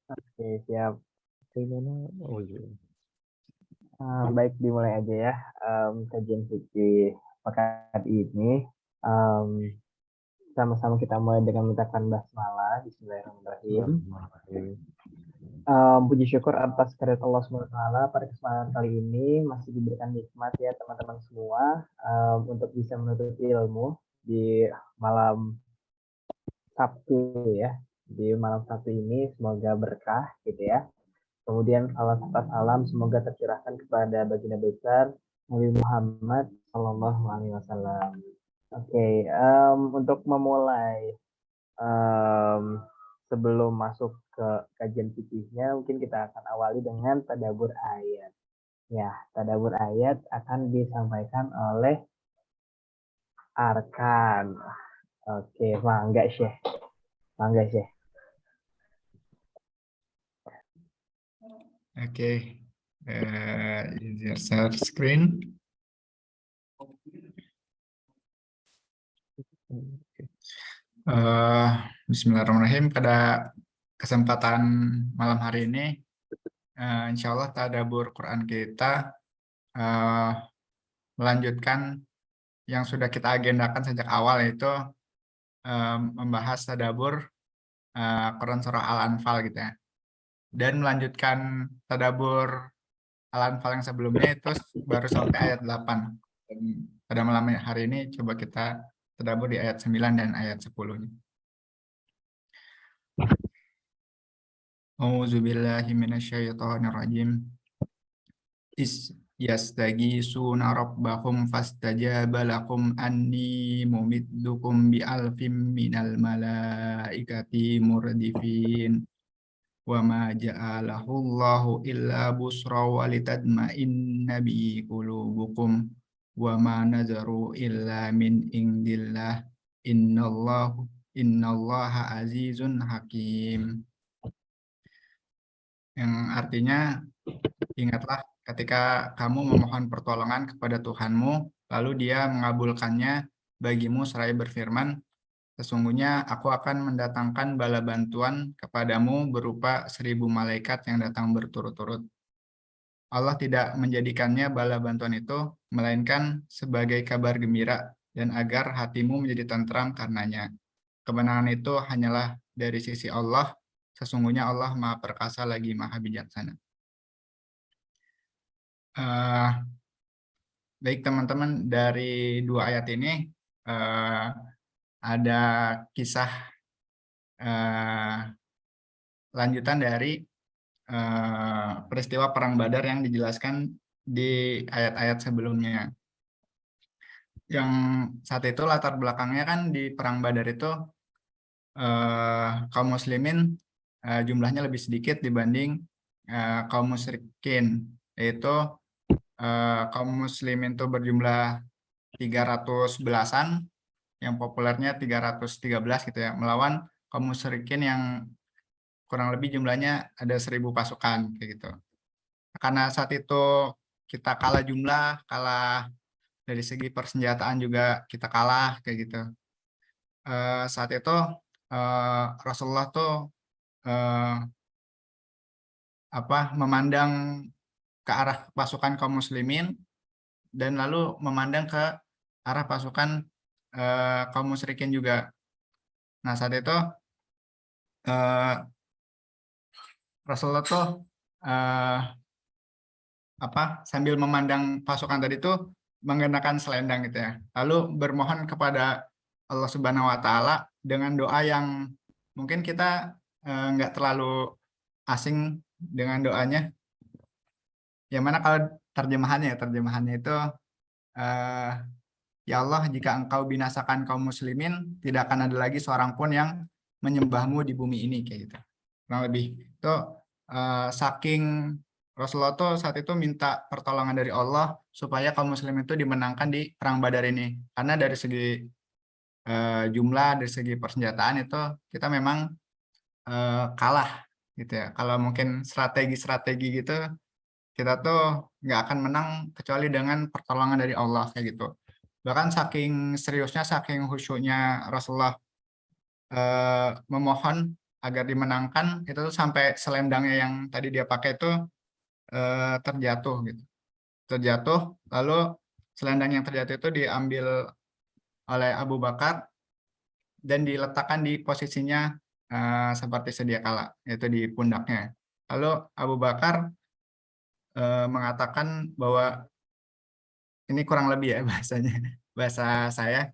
Oke, siap. Oh iya. Baik, dimulai aja ya. Kajian fikih pekan ini. Em, Sama-sama kita mulai dengan mengucapkan basmalah. Bismillahirrahmanirrahim. Puji syukur atas kehadirat Allah SWT pada kesempatan kali ini masih diberikan nikmat ya teman-teman semua, untuk bisa menuntut ilmu di malam Sabtu ya. Di malam Sabtu ini semoga berkah gitu ya. Kemudian salat atas salam semoga tercurahkan kepada baginda besar Nabi Muhammad Sallallahu Alaihi Wasallam. Oke, untuk memulai, em, sebelum masuk ke kajian fikihnya, mungkin kita akan awali dengan tadabbur ayat. Ya, tadabbur ayat akan disampaikan oleh Arkan. Oke, mangga Syekh. Mangga Syekh. Oke, share screen. Bismillahirrahmanirrahim. Pada kesempatan malam hari ini, insya Allah tadabbur Quran kita melanjutkan yang sudah kita agendakan sejak awal, yaitu membahas tadabbur Quran surah Al-Anfal gitu ya. Dan melanjutkan tadabbur Al-Anfal yang sebelumnya itu baru sampai ayat 8. Dan pada malam hari ini coba kita tadabbur di ayat 9 dan ayat 10. A'udzubillahi minasyaitonirrajim. Yastagisuna rabbahum fastajaba lakum anni mumiddukum bi alfim minal malaikati murdifin. Wa ma ja'alahu Allahu illa busra walitadma'inna bi qulubukum wa ma nazaru illa min indillah innallaha azizun hakim. Yang artinya, ingatlah ketika kamu memohon pertolongan kepada Tuhanmu, lalu Dia mengabulkannya bagimu seraya berfirman, sesungguhnya aku akan mendatangkan bala bantuan kepadamu berupa 1000 malaikat yang datang berturut-turut. Allah tidak menjadikannya bala bantuan itu, melainkan sebagai kabar gembira dan agar hatimu menjadi tentram karenanya. Kemenangan itu hanyalah dari sisi Allah, sesungguhnya Allah Maha Perkasa lagi Maha Bijaksana. Baik teman-teman, dari dua ayat ini ada kisah lanjutan dari peristiwa Perang Badar yang dijelaskan di ayat-ayat sebelumnya. Yang saat itu latar belakangnya kan di Perang Badar itu kaum muslimin jumlahnya lebih sedikit dibanding kaum musyrikin, yaitu kaum muslimin itu berjumlah 300 belasan, yang populernya 313 gitu ya, melawan kaum musyrikin yang kurang lebih jumlahnya ada 1000 pasukan kayak gitu. Karena saat itu kita kalah jumlah, kalah dari segi persenjataan juga kita kalah kayak gitu. Saat itu Rasulullah tuh memandang ke arah pasukan kaum muslimin dan lalu memandang ke arah pasukan kaum musyrikin juga. Nah, saat itu Rasulullah tuh sambil memandang pasukan tadi tuh mengenakan selendang gitu ya. Lalu bermohon kepada Allah Subhanahu wa taala dengan doa yang mungkin kita nggak terlalu asing dengan doanya. Yang mana kalau terjemahannya itu ya Allah, jika Engkau binasakan kaum muslimin, tidak akan ada lagi seorang pun yang menyembahmu di bumi ini kayak gitu. Kurang lebih itu saking Rasulullah tuh saat itu minta pertolongan dari Allah supaya kaum muslim itu dimenangkan di perang Badar ini. Karena dari segi jumlah, dari segi persenjataan itu kita memang kalah gitu ya. Kalau mungkin strategi gitu, kita tuh nggak akan menang kecuali dengan pertolongan dari Allah kayak gitu. Bahkan saking seriusnya, saking khusyuknya Rasulullah memohon agar dimenangkan, itu tuh sampai selendangnya yang tadi dia pakai itu terjatuh gitu. Terjatuh, lalu selendang yang terjatuh itu diambil oleh Abu Bakar dan diletakkan di posisinya seperti sedia kala, yaitu di pundaknya. Lalu Abu Bakar mengatakan bahwa ini kurang lebih ya bahasanya, bahasa saya,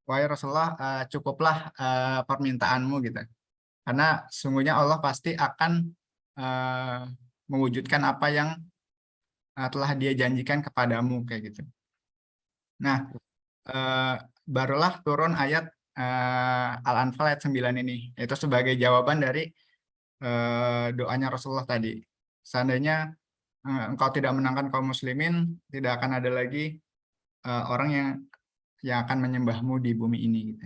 wahai Rasulullah, cukuplah permintaanmu gitu. Karena sungguhnya Allah pasti akan mewujudkan apa yang telah Dia janjikan kepadamu kayak gitu. Nah, barulah turun ayat Al-Anfal ayat 9 ini. Itu sebagai jawaban dari doanya Rasulullah tadi. Seandainya engkau tidak menangkan kaum muslimin, tidak akan ada lagi orang yang akan menyembahmu di bumi ini gitu.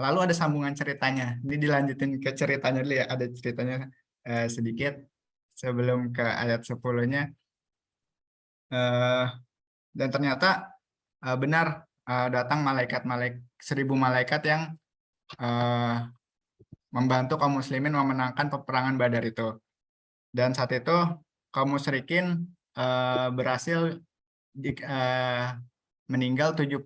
Lalu ada sambungan ceritanya. Ini dilanjutin ke ceritanya dulu ya. Ada ceritanya sedikit sebelum ke ayat 10-nya. Dan ternyata benar datang 1.000 malaikat yang membantu kaum muslimin memenangkan peperangan Badar itu. Dan saat itu kaum musyrikin berhasil meninggal 70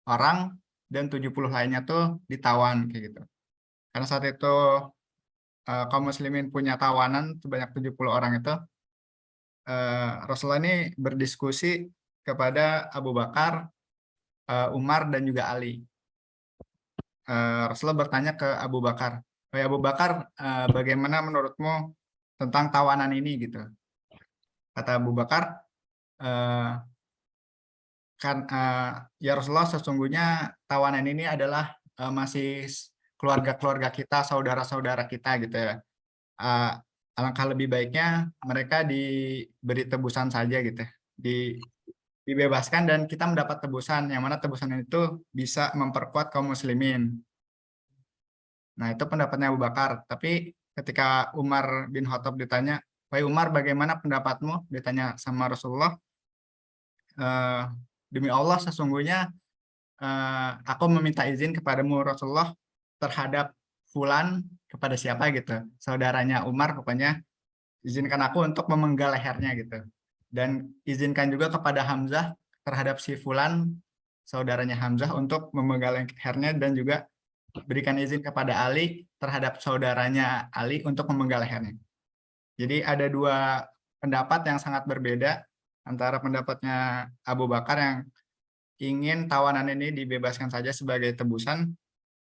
orang dan 70 lainnya tuh ditawan kayak gitu. Karena saat itu kaum muslimin punya tawanan sebanyak 70 orang itu, Rasulullah ini berdiskusi kepada Abu Bakar, Umar dan juga Ali. Rasulullah bertanya ke Abu Bakar, Abu Bakar, bagaimana menurutmu tentang tawanan ini gitu? Kata Abu Bakar, ya Rasulullah, sesungguhnya tawanan ini adalah masih keluarga-keluarga kita, saudara-saudara kita gitu ya. Alangkah lebih baiknya mereka diberi tebusan saja gitu, dibebaskan dan kita mendapat tebusan, yang mana tebusan itu bisa memperkuat kaum muslimin. Nah, itu pendapatnya Abu Bakar. Tapi ketika Umar bin Khattab ditanya, wahai Umar, bagaimana pendapatmu? Ditanya sama Rasulullah, demi Allah sesungguhnya aku meminta izin kepadamu Rasulullah terhadap Fulan, kepada siapa gitu, saudaranya Umar, pokoknya izinkan aku untuk memenggal lehernya gitu, dan izinkan juga kepada Hamzah terhadap si Fulan, saudaranya Hamzah, untuk memenggal lehernya, dan juga berikan izin kepada Ali terhadap saudaranya Ali untuk memenggal lehernya. Jadi ada dua pendapat yang sangat berbeda, antara pendapatnya Abu Bakar yang ingin tawanan ini dibebaskan saja sebagai tebusan,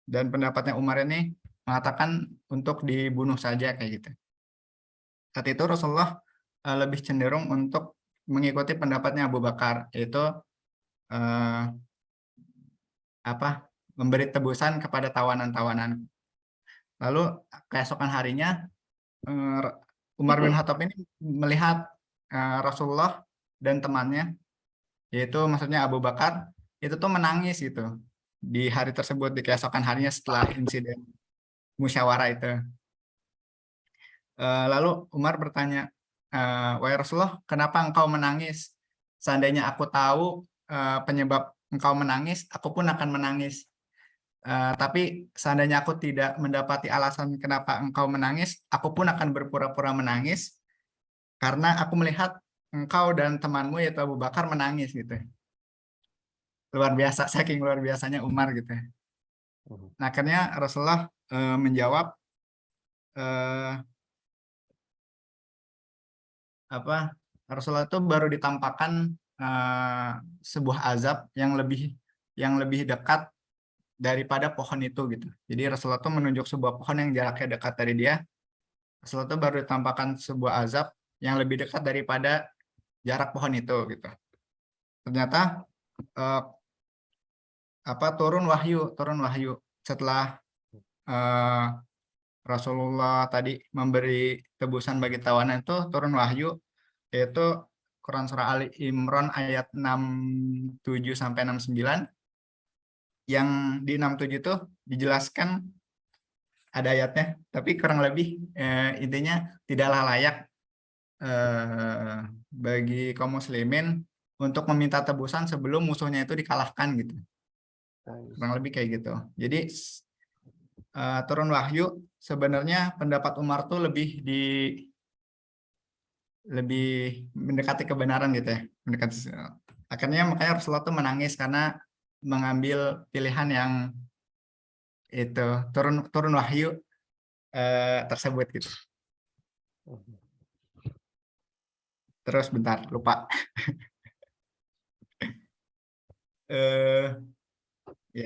dan pendapatnya Umar ini mengatakan untuk dibunuh saja kayak gitu. Saat itu Rasulullah lebih cenderung untuk mengikuti pendapatnya Abu Bakar, yaitu memberi tebusan kepada tawanan-tawanan. Lalu keesokan harinya Umar bin Khattab ini melihat Rasulullah dan temannya, yaitu maksudnya Abu Bakar, itu tuh menangis gitu di hari tersebut, di keesokan harinya setelah insiden musyawarah itu. Lalu Umar bertanya, wahai Rasulullah, kenapa engkau menangis? Seandainya aku tahu penyebab engkau menangis, aku pun akan menangis. Tapi seandainya aku tidak mendapati alasan kenapa engkau menangis, aku pun akan berpura-pura menangis karena aku melihat engkau dan temanmu yaitu Abu Bakar menangis gitu. Luar biasa, saking luar biasanya Umar gitu. Nah, akhirnya Rasulullah menjawab, Rasulullah itu baru ditampakkan sebuah azab yang lebih dekat daripada pohon itu gitu. Jadi Rasulullah itu menunjuk sebuah pohon yang jaraknya dekat dari dia. Rasulullah itu baru ditampakkan sebuah azab yang lebih dekat daripada jarak pohon itu gitu. Ternyata turun wahyu setelah Rasulullah tadi memberi tebusan bagi tawanan, itu turun wahyu, yaitu Quran surah Ali Imran ayat 67 sampai 69. Yang di 67 itu dijelaskan, ada ayatnya, tapi kurang lebih intinya tidaklah layak bagi kaum muslimin untuk meminta tebusan sebelum musuhnya itu dikalahkan gitu. Kurang lebih kayak gitu. Jadi turun wahyu sebenarnya pendapat Umar tuh lebih mendekati kebenaran gitu ya. Mendekati, akhirnya makanya Rasulullah tuh menangis karena mengambil pilihan yang itu turun wahyu tersebut gitu. Terus bentar lupa. Ya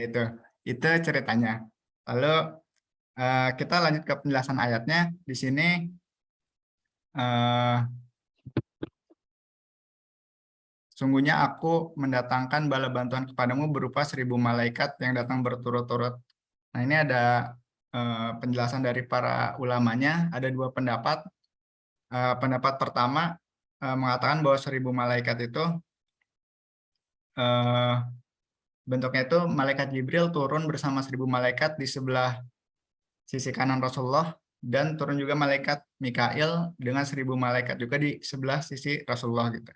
itu ceritanya. Lalu kita lanjut ke penjelasan ayatnya. Di sini sungguhnya aku mendatangkan bala bantuan kepadamu berupa 1.000 malaikat yang datang berturut-turut. Nah, ini ada penjelasan dari para ulamanya. Ada dua pendapat. Pendapat pertama mengatakan bahwa 1.000 malaikat itu bentuknya itu malaikat Jibril turun bersama 1.000 malaikat di sebelah sisi kanan Rasulullah, dan turun juga malaikat Mikail dengan 1.000 malaikat juga di sebelah sisi Rasulullah gitu.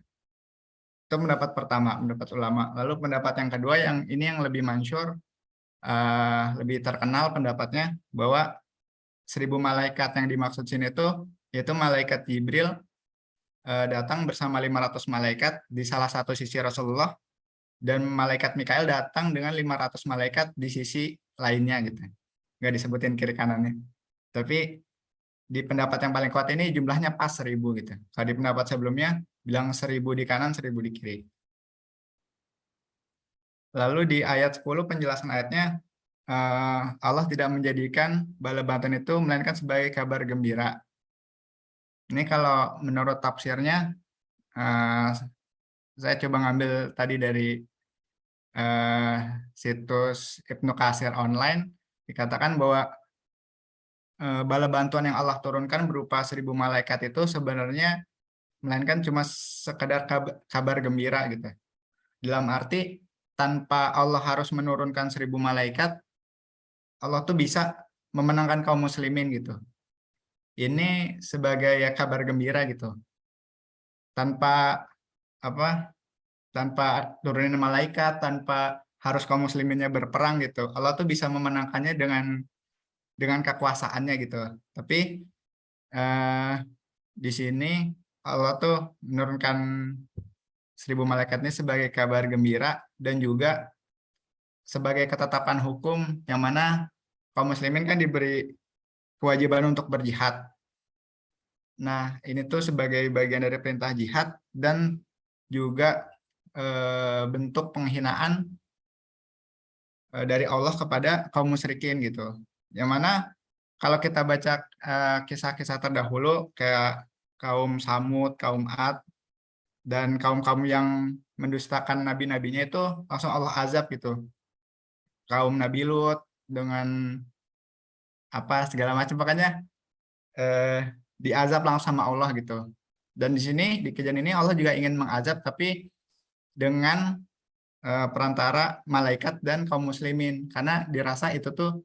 Itu pendapat pertama, pendapat ulama. Lalu pendapat yang kedua yang ini yang lebih masyhur, lebih terkenal pendapatnya bahwa 1.000 malaikat yang dimaksud sini itu yaitu malaikat Jibril datang bersama 500 malaikat di salah satu sisi Rasulullah, dan malaikat Mikail datang dengan 500 malaikat di sisi lainnya gitu. Nggak disebutin kiri kanannya. Tapi di pendapat yang paling kuat ini jumlahnya pas 1.000 gitu. Kalau di pendapat sebelumnya bilang 1.000 di kanan, 1.000 di kiri. Lalu di ayat 10 penjelasan ayatnya, Allah tidak menjadikan bala bantuan itu melainkan sebagai kabar gembira. Ini kalau menurut tafsirnya, saya coba ngambil tadi dari situs Ibnu Katsir online, dikatakan bahwa bala bantuan yang Allah turunkan berupa 1.000 malaikat itu sebenarnya melainkan cuma sekedar kabar gembira gitu. Dalam arti tanpa Allah harus menurunkan 1.000 malaikat, Allah tuh bisa memenangkan kaum muslimin gitu. Ini sebagai ya kabar gembira gitu. Tanpa turunin malaikat, tanpa harus kaum musliminnya berperang gitu. Allah tuh bisa memenangkannya dengan kekuasaannya gitu. Tapi di sini Allah tuh menurunkan 1.000 malaikat ini sebagai kabar gembira dan juga sebagai ketetapan hukum yang mana kaum muslimin kan diberi kewajiban untuk berjihad. Nah, ini tuh sebagai bagian dari perintah jihad dan juga bentuk penghinaan dari Allah kepada kaum musyrikin gitu. Yang mana kalau kita baca kisah-kisah terdahulu kayak kaum Samud, kaum Ad, dan kaum-kaum yang mendustakan nabi-nabinya itu langsung Allah azab gitu. Kaum Nabi Lut dengan segala macam, makanya diazab langsung sama Allah gitu. Dan di sini di kejadian ini Allah juga ingin mengazab tapi dengan perantara malaikat dan kaum muslimin, karena dirasa itu tuh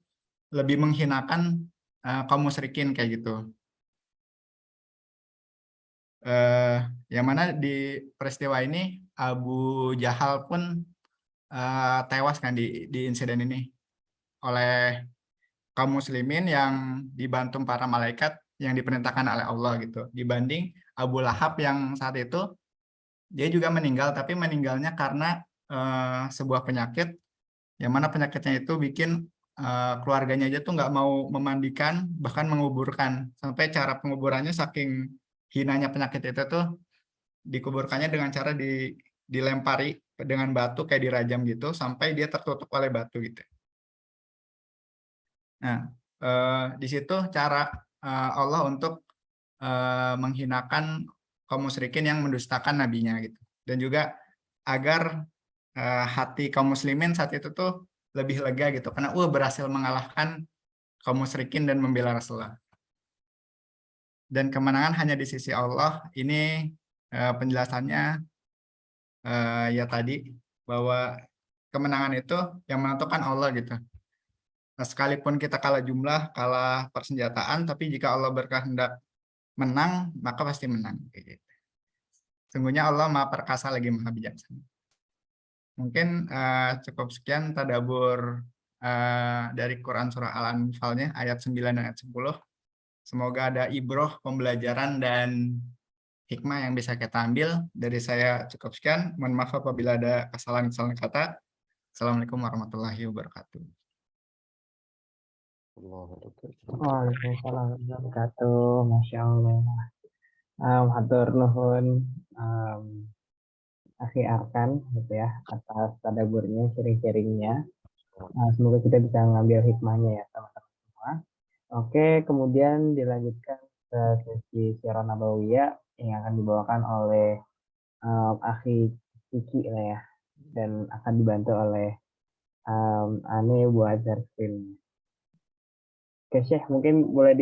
lebih menghinakan kaum musyrikin kayak gitu. Yang mana di peristiwa ini Abu Jahal pun tewas kan di insiden ini oleh kaum muslimin yang dibantu para malaikat yang diperintahkan oleh Allah gitu. Dibanding Abu Lahab yang saat itu dia juga meninggal, tapi meninggalnya karena sebuah penyakit yang mana penyakitnya itu bikin keluarganya aja tuh nggak mau memandikan, bahkan menguburkan. Sampai cara penguburannya saking hinanya penyakit itu tuh dikuburkannya dengan cara dilempari dengan batu kayak dirajam gitu sampai dia tertutup oleh batu gitu. Nah, di situ cara Allah untuk menghinakan kaum musyrikin yang mendustakan nabinya gitu. Dan juga agar hati kaum muslimin saat itu tuh lebih lega gitu karena berhasil mengalahkan kaum musyrikin dan membela Rasulullah. Dan kemenangan hanya di sisi Allah. Ini penjelasannya ya tadi bahwa kemenangan itu yang menentukan Allah gitu. Nah, sekalipun kita kalah jumlah, kalah persenjataan, tapi jika Allah berkehendak menang, maka pasti menang. Gitu. Sungguhnya Allah Maha Perkasa lagi Maha Bijaksana. Mungkin cukup sekian tadabbur dari Quran Surah Al-Anfalnya ayat 9 dan ayat 10. Semoga ada ibroh, pembelajaran, dan hikmah yang bisa kita ambil. Dari saya cukup sekian. Mohon maaf apabila ada kesalahan-kesalahan kata. Assalamualaikum warahmatullahi wabarakatuh. Waalaikumsalam warahmatullahi wabarakatuh. Masya Allah. Hatur nuhun Akhi Arkan gitu ya atas tadaburnya, sharing-sharingnya. Semoga kita bisa ngambil hikmahnya ya teman-teman semua. Oke, kemudian dilanjutkan ke sesi Sirah Nabawiyah yang akan dibawakan oleh Akhi Kiki lah ya, dan akan dibantu oleh Ane buat share screen. Oke, Syekh, mungkin boleh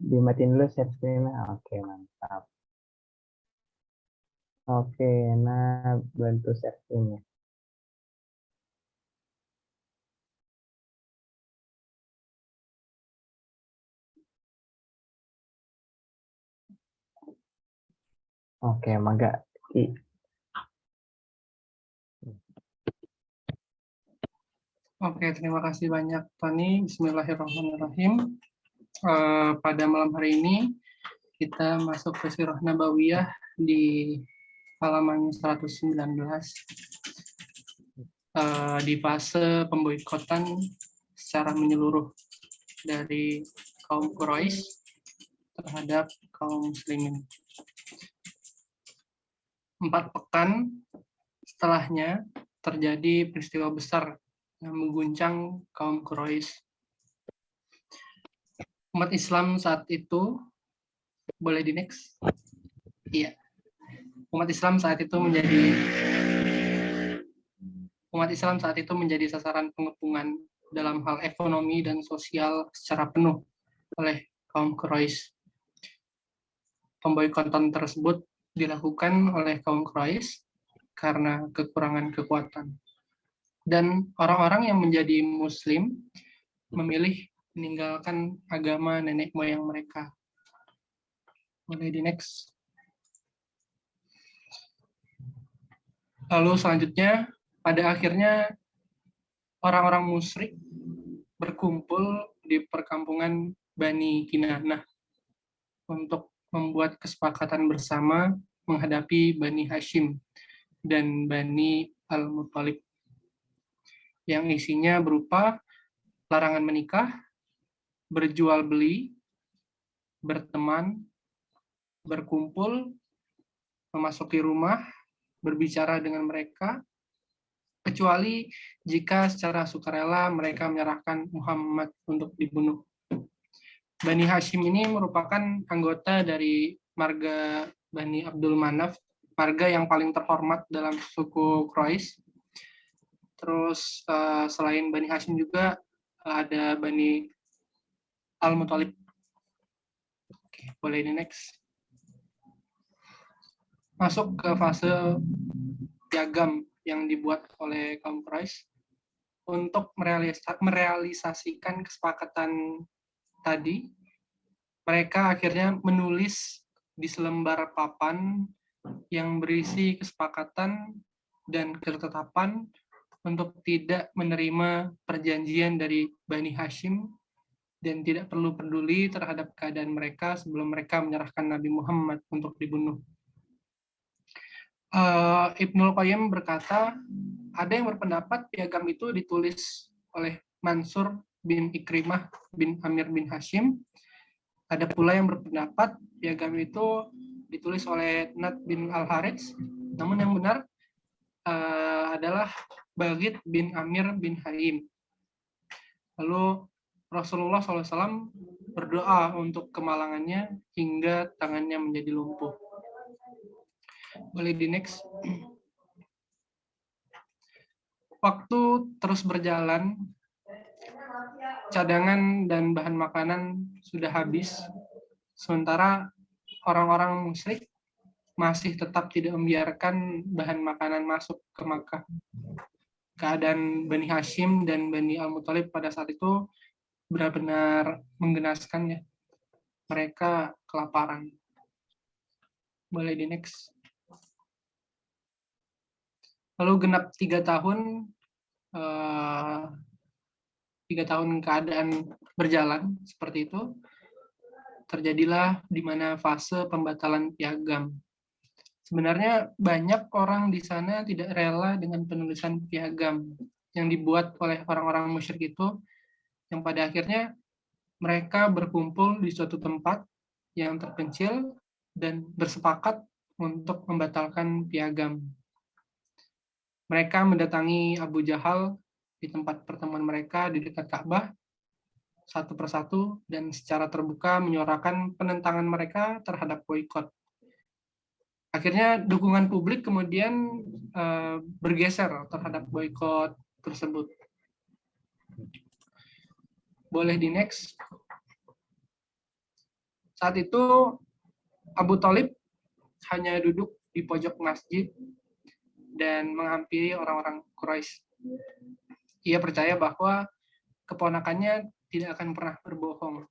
dimatiin dulu share screen-nya. Oke, mantap. Oke, nah bantu share screen-nya. Oke, mangga. Oke, terima kasih banyak Tony. Bismillahirrahmanirrahim. Pada malam hari ini kita masuk ke Sirah Nabawiyah di halaman 119 di fase pemboikotan secara menyeluruh dari kaum Quraisy terhadap kaum muslimin. 4 pekan setelahnya terjadi peristiwa besar yang mengguncang kaum Quraisy. Umat Islam saat itu, boleh di next? Iya. Umat Islam saat itu menjadi sasaran pengepungan dalam hal ekonomi dan sosial secara penuh oleh kaum Quraisy. Pemboikotan tersebut dilakukan oleh kaum Quraisy karena kekurangan kekuatan. Dan orang-orang yang menjadi Muslim memilih meninggalkan agama nenek moyang mereka. Boleh di next. Lalu selanjutnya, pada akhirnya orang-orang musyrik berkumpul di perkampungan Bani Kinanah untuk membuat kesepakatan bersama menghadapi Bani Hashim dan Bani Al-Muttalib, yang isinya berupa larangan menikah, berjual beli, berteman, berkumpul, memasuki rumah, berbicara dengan mereka, kecuali jika secara sukarela mereka menyerahkan Muhammad untuk dibunuh. Bani Hashim ini merupakan anggota dari marga Bani Abdul Manaf, marga yang paling terhormat dalam suku Quraisy. Terus selain Bani Hashim juga ada Bani Al-Muttalib. Oke, boleh di next. Masuk ke fase piagam yang dibuat oleh kaum Quraisy untuk merealisasikan kesepakatan tadi. Mereka akhirnya menulis di selembar papan yang berisi kesepakatan dan ketetapan untuk tidak menerima perjanjian dari Bani Hashim dan tidak perlu peduli terhadap keadaan mereka sebelum mereka menyerahkan Nabi Muhammad untuk dibunuh. Ibnul Qayyim berkata, ada yang berpendapat piagam itu ditulis oleh Mansur bin Ikrimah bin Amir bin Hashim. Ada pula yang berpendapat piagam itu ditulis oleh Nad bin Al-Harits. Namun yang benar adalah Baghid bin Amir bin Haim. Lalu Rasulullah SAW berdoa untuk kemalangannya hingga tangannya menjadi lumpuh. Boleh di next. Waktu terus berjalan, cadangan dan bahan makanan sudah habis, sementara orang-orang musyrik masih tetap tidak membiarkan bahan makanan masuk ke Makkah. Keadaan Bani Hashim dan Bani Al-Muttalib pada saat itu benar-benar menggenaskan ya. Mereka kelaparan. Boleh di next. Lalu genap 3 tahun, 3 tahun keadaan berjalan seperti itu, terjadilah di mana fase pembatalan piagam. Sebenarnya banyak orang di sana tidak rela dengan penulisan piagam yang dibuat oleh orang-orang musyrik itu, yang pada akhirnya mereka berkumpul di suatu tempat yang terpencil dan bersepakat untuk membatalkan piagam. Mereka mendatangi Abu Jahal di tempat pertemuan mereka di dekat Ka'bah satu persatu dan secara terbuka menyuarakan penentangan mereka terhadap boikot. Akhirnya dukungan publik kemudian bergeser terhadap boikot tersebut. Boleh di next. Saat itu Abu Thalib hanya duduk di pojok masjid dan menghampiri orang-orang Quraisy. Ia percaya bahwa keponakannya tidak akan pernah berbohong.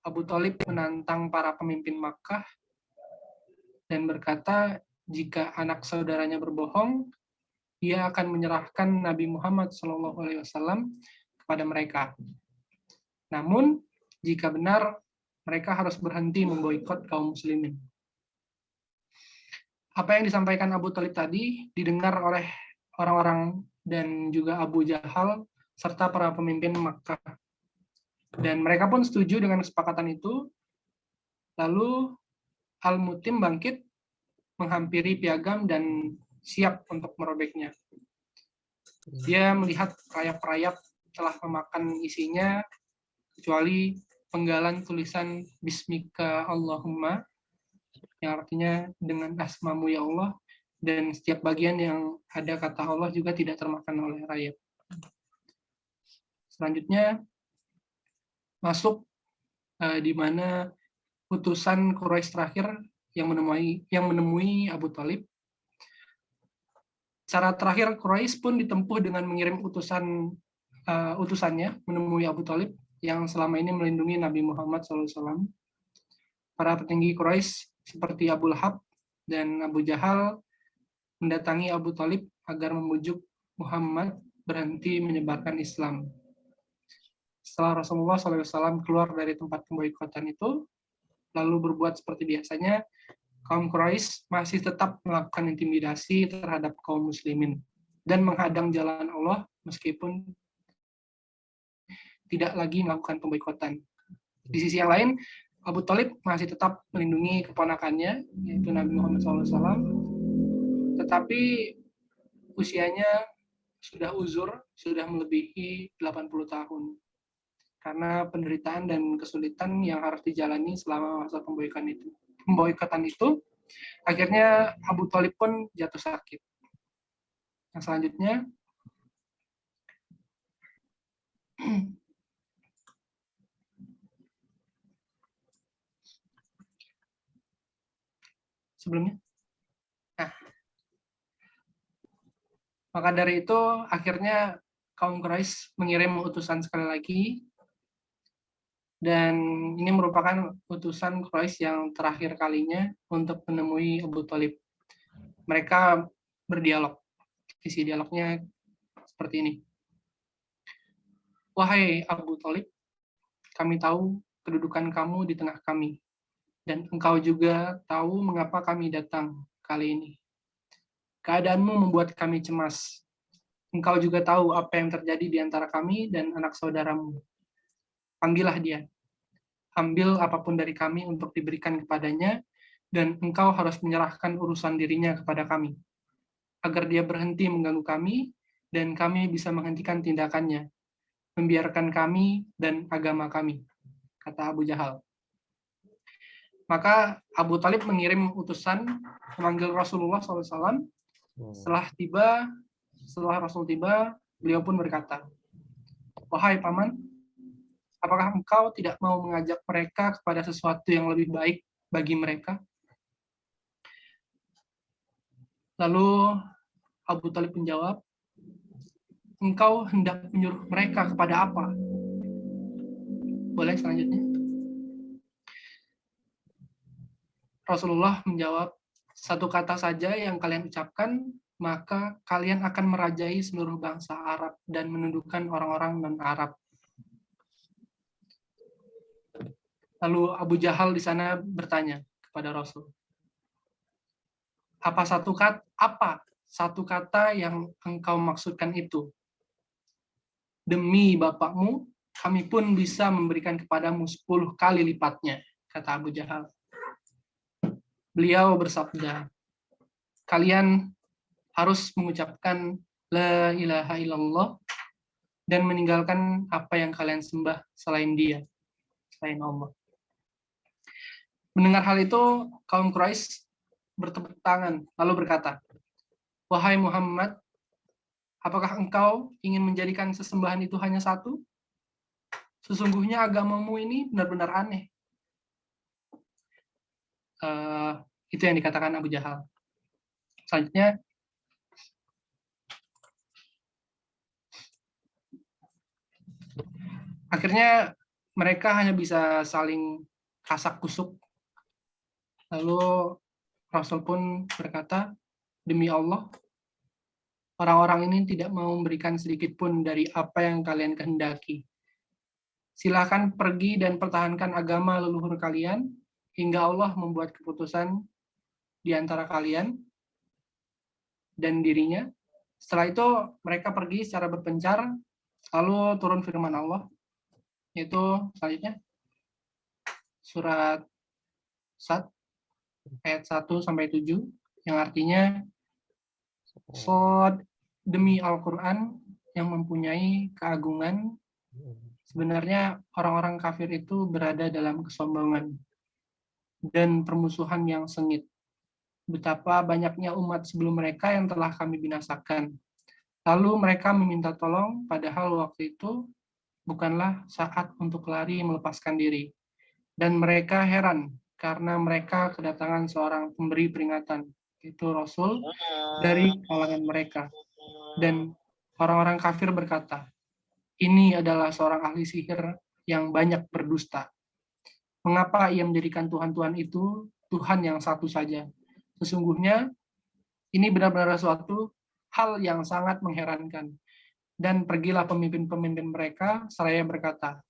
Abu Thalib menantang para pemimpin Makkah dan berkata, jika anak saudaranya berbohong, ia akan menyerahkan Nabi Muhammad SAW kepada mereka. Namun, jika benar, mereka harus berhenti memboikot kaum muslimin. Apa yang disampaikan Abu Thalib tadi didengar oleh orang-orang dan juga Abu Jahal serta para pemimpin Makkah. Dan mereka pun setuju dengan kesepakatan itu. Lalu Al-Mutim bangkit, menghampiri piagam dan siap untuk merobeknya. Dia melihat rayap-rayap telah memakan isinya, kecuali penggalan tulisan Bismika Allahumma, yang artinya dengan asmamu ya Allah, dan setiap bagian yang ada kata Allah juga tidak termakan oleh rayap. Selanjutnya masuk di mana utusan Quraisy terakhir yang menemui Abu Thalib. Cara terakhir Quraisy pun ditempuh dengan mengirim utusannya menemui Abu Thalib yang selama ini melindungi Nabi Muhammad SAW. Para petinggi Quraisy seperti Abu Lahab dan Abu Jahal mendatangi Abu Thalib agar membujuk Muhammad berhenti menyebarkan Islam. Setelah Rasulullah SAW keluar dari tempat pemboikotan itu, lalu berbuat seperti biasanya, kaum Quraisy masih tetap melakukan intimidasi terhadap kaum muslimin dan menghadang jalan Allah meskipun tidak lagi melakukan pemboikotan. Di sisi yang lain, Abu Thalib masih tetap melindungi keponakannya, yaitu Nabi Muhammad SAW, tetapi usianya sudah uzur, sudah melebihi 80 tahun. Karena penderitaan dan kesulitan yang harus dijalani selama masa pemboikotan itu, akhirnya Abu Thalib pun jatuh sakit. Yang selanjutnya, sebelumnya. Nah, maka dari itu akhirnya kaum Quraisy mengirim utusan sekali lagi, dan ini merupakan utusan Quraisy yang terakhir kalinya untuk menemui Abu Thalib. Mereka berdialog. Isi dialognya seperti ini. Wahai Abu Thalib, kami tahu kedudukan kamu di tengah kami, dan engkau juga tahu mengapa kami datang kali ini. Keadaanmu membuat kami cemas. Engkau juga tahu apa yang terjadi di antara kami dan anak saudaramu. Panggillah dia. Ambil apapun dari kami untuk diberikan kepadanya, dan engkau harus menyerahkan urusan dirinya kepada kami, agar dia berhenti mengganggu kami, dan kami bisa menghentikan tindakannya, membiarkan kami dan agama kami, kata Abu Jahal. Maka Abu Thalib mengirim utusan memanggil Rasulullah SAW. Setelah Rasul tiba, beliau pun berkata, wahai paman, apakah engkau tidak mau mengajak mereka kepada sesuatu yang lebih baik bagi mereka? Lalu Abu Thalib menjawab, engkau hendak menyuruh mereka kepada apa? Boleh selanjutnya. Rasulullah menjawab, satu kata saja yang kalian ucapkan, maka kalian akan merajai seluruh bangsa Arab dan menundukkan orang-orang non-Arab. Lalu Abu Jahal di sana bertanya kepada Rasul, apa satu kata yang engkau maksudkan itu? Demi bapakmu, kami pun bisa memberikan kepadamu 10 kali lipatnya, kata Abu Jahal. Beliau bersabda, kalian harus mengucapkan la ilaha illallah dan meninggalkan apa yang kalian sembah selain dia, selain Allah. Mendengar hal itu, kaum Quraisy bertepuk tangan lalu berkata, wahai Muhammad, apakah engkau ingin menjadikan sesembahan itu hanya satu? Sesungguhnya agamamu ini benar-benar aneh. Itu yang dikatakan Abu Jahal. Selanjutnya, akhirnya mereka hanya bisa saling kasak kusuk. Lalu Rasul pun berkata, demi Allah, orang-orang ini tidak mau memberikan sedikit pun dari apa yang kalian kehendaki. Silakan pergi dan pertahankan agama leluhur kalian hingga Allah membuat keputusan di antara kalian dan dirinya. Setelah itu mereka pergi secara berpencar, lalu turun firman Allah, yaitu selanjutnya surat Sad ayat 1-7 yang artinya Sod demi Al-Quran yang mempunyai keagungan, sebenarnya orang-orang kafir itu berada dalam kesombongan dan permusuhan yang sengit. Betapa banyaknya umat sebelum mereka yang telah kami binasakan. Lalu mereka meminta tolong, padahal waktu itu bukanlah saat untuk lari melepaskan diri. Dan mereka heran karena mereka kedatangan seorang pemberi peringatan, yaitu Rasul dari kalangan mereka. Dan orang-orang kafir berkata, ini adalah seorang ahli sihir yang banyak berdusta. Mengapa ia menjadikan Tuhan-Tuhan itu Tuhan yang satu saja? Sesungguhnya ini benar-benar suatu hal yang sangat mengherankan. Dan pergilah pemimpin-pemimpin mereka seraya berkata,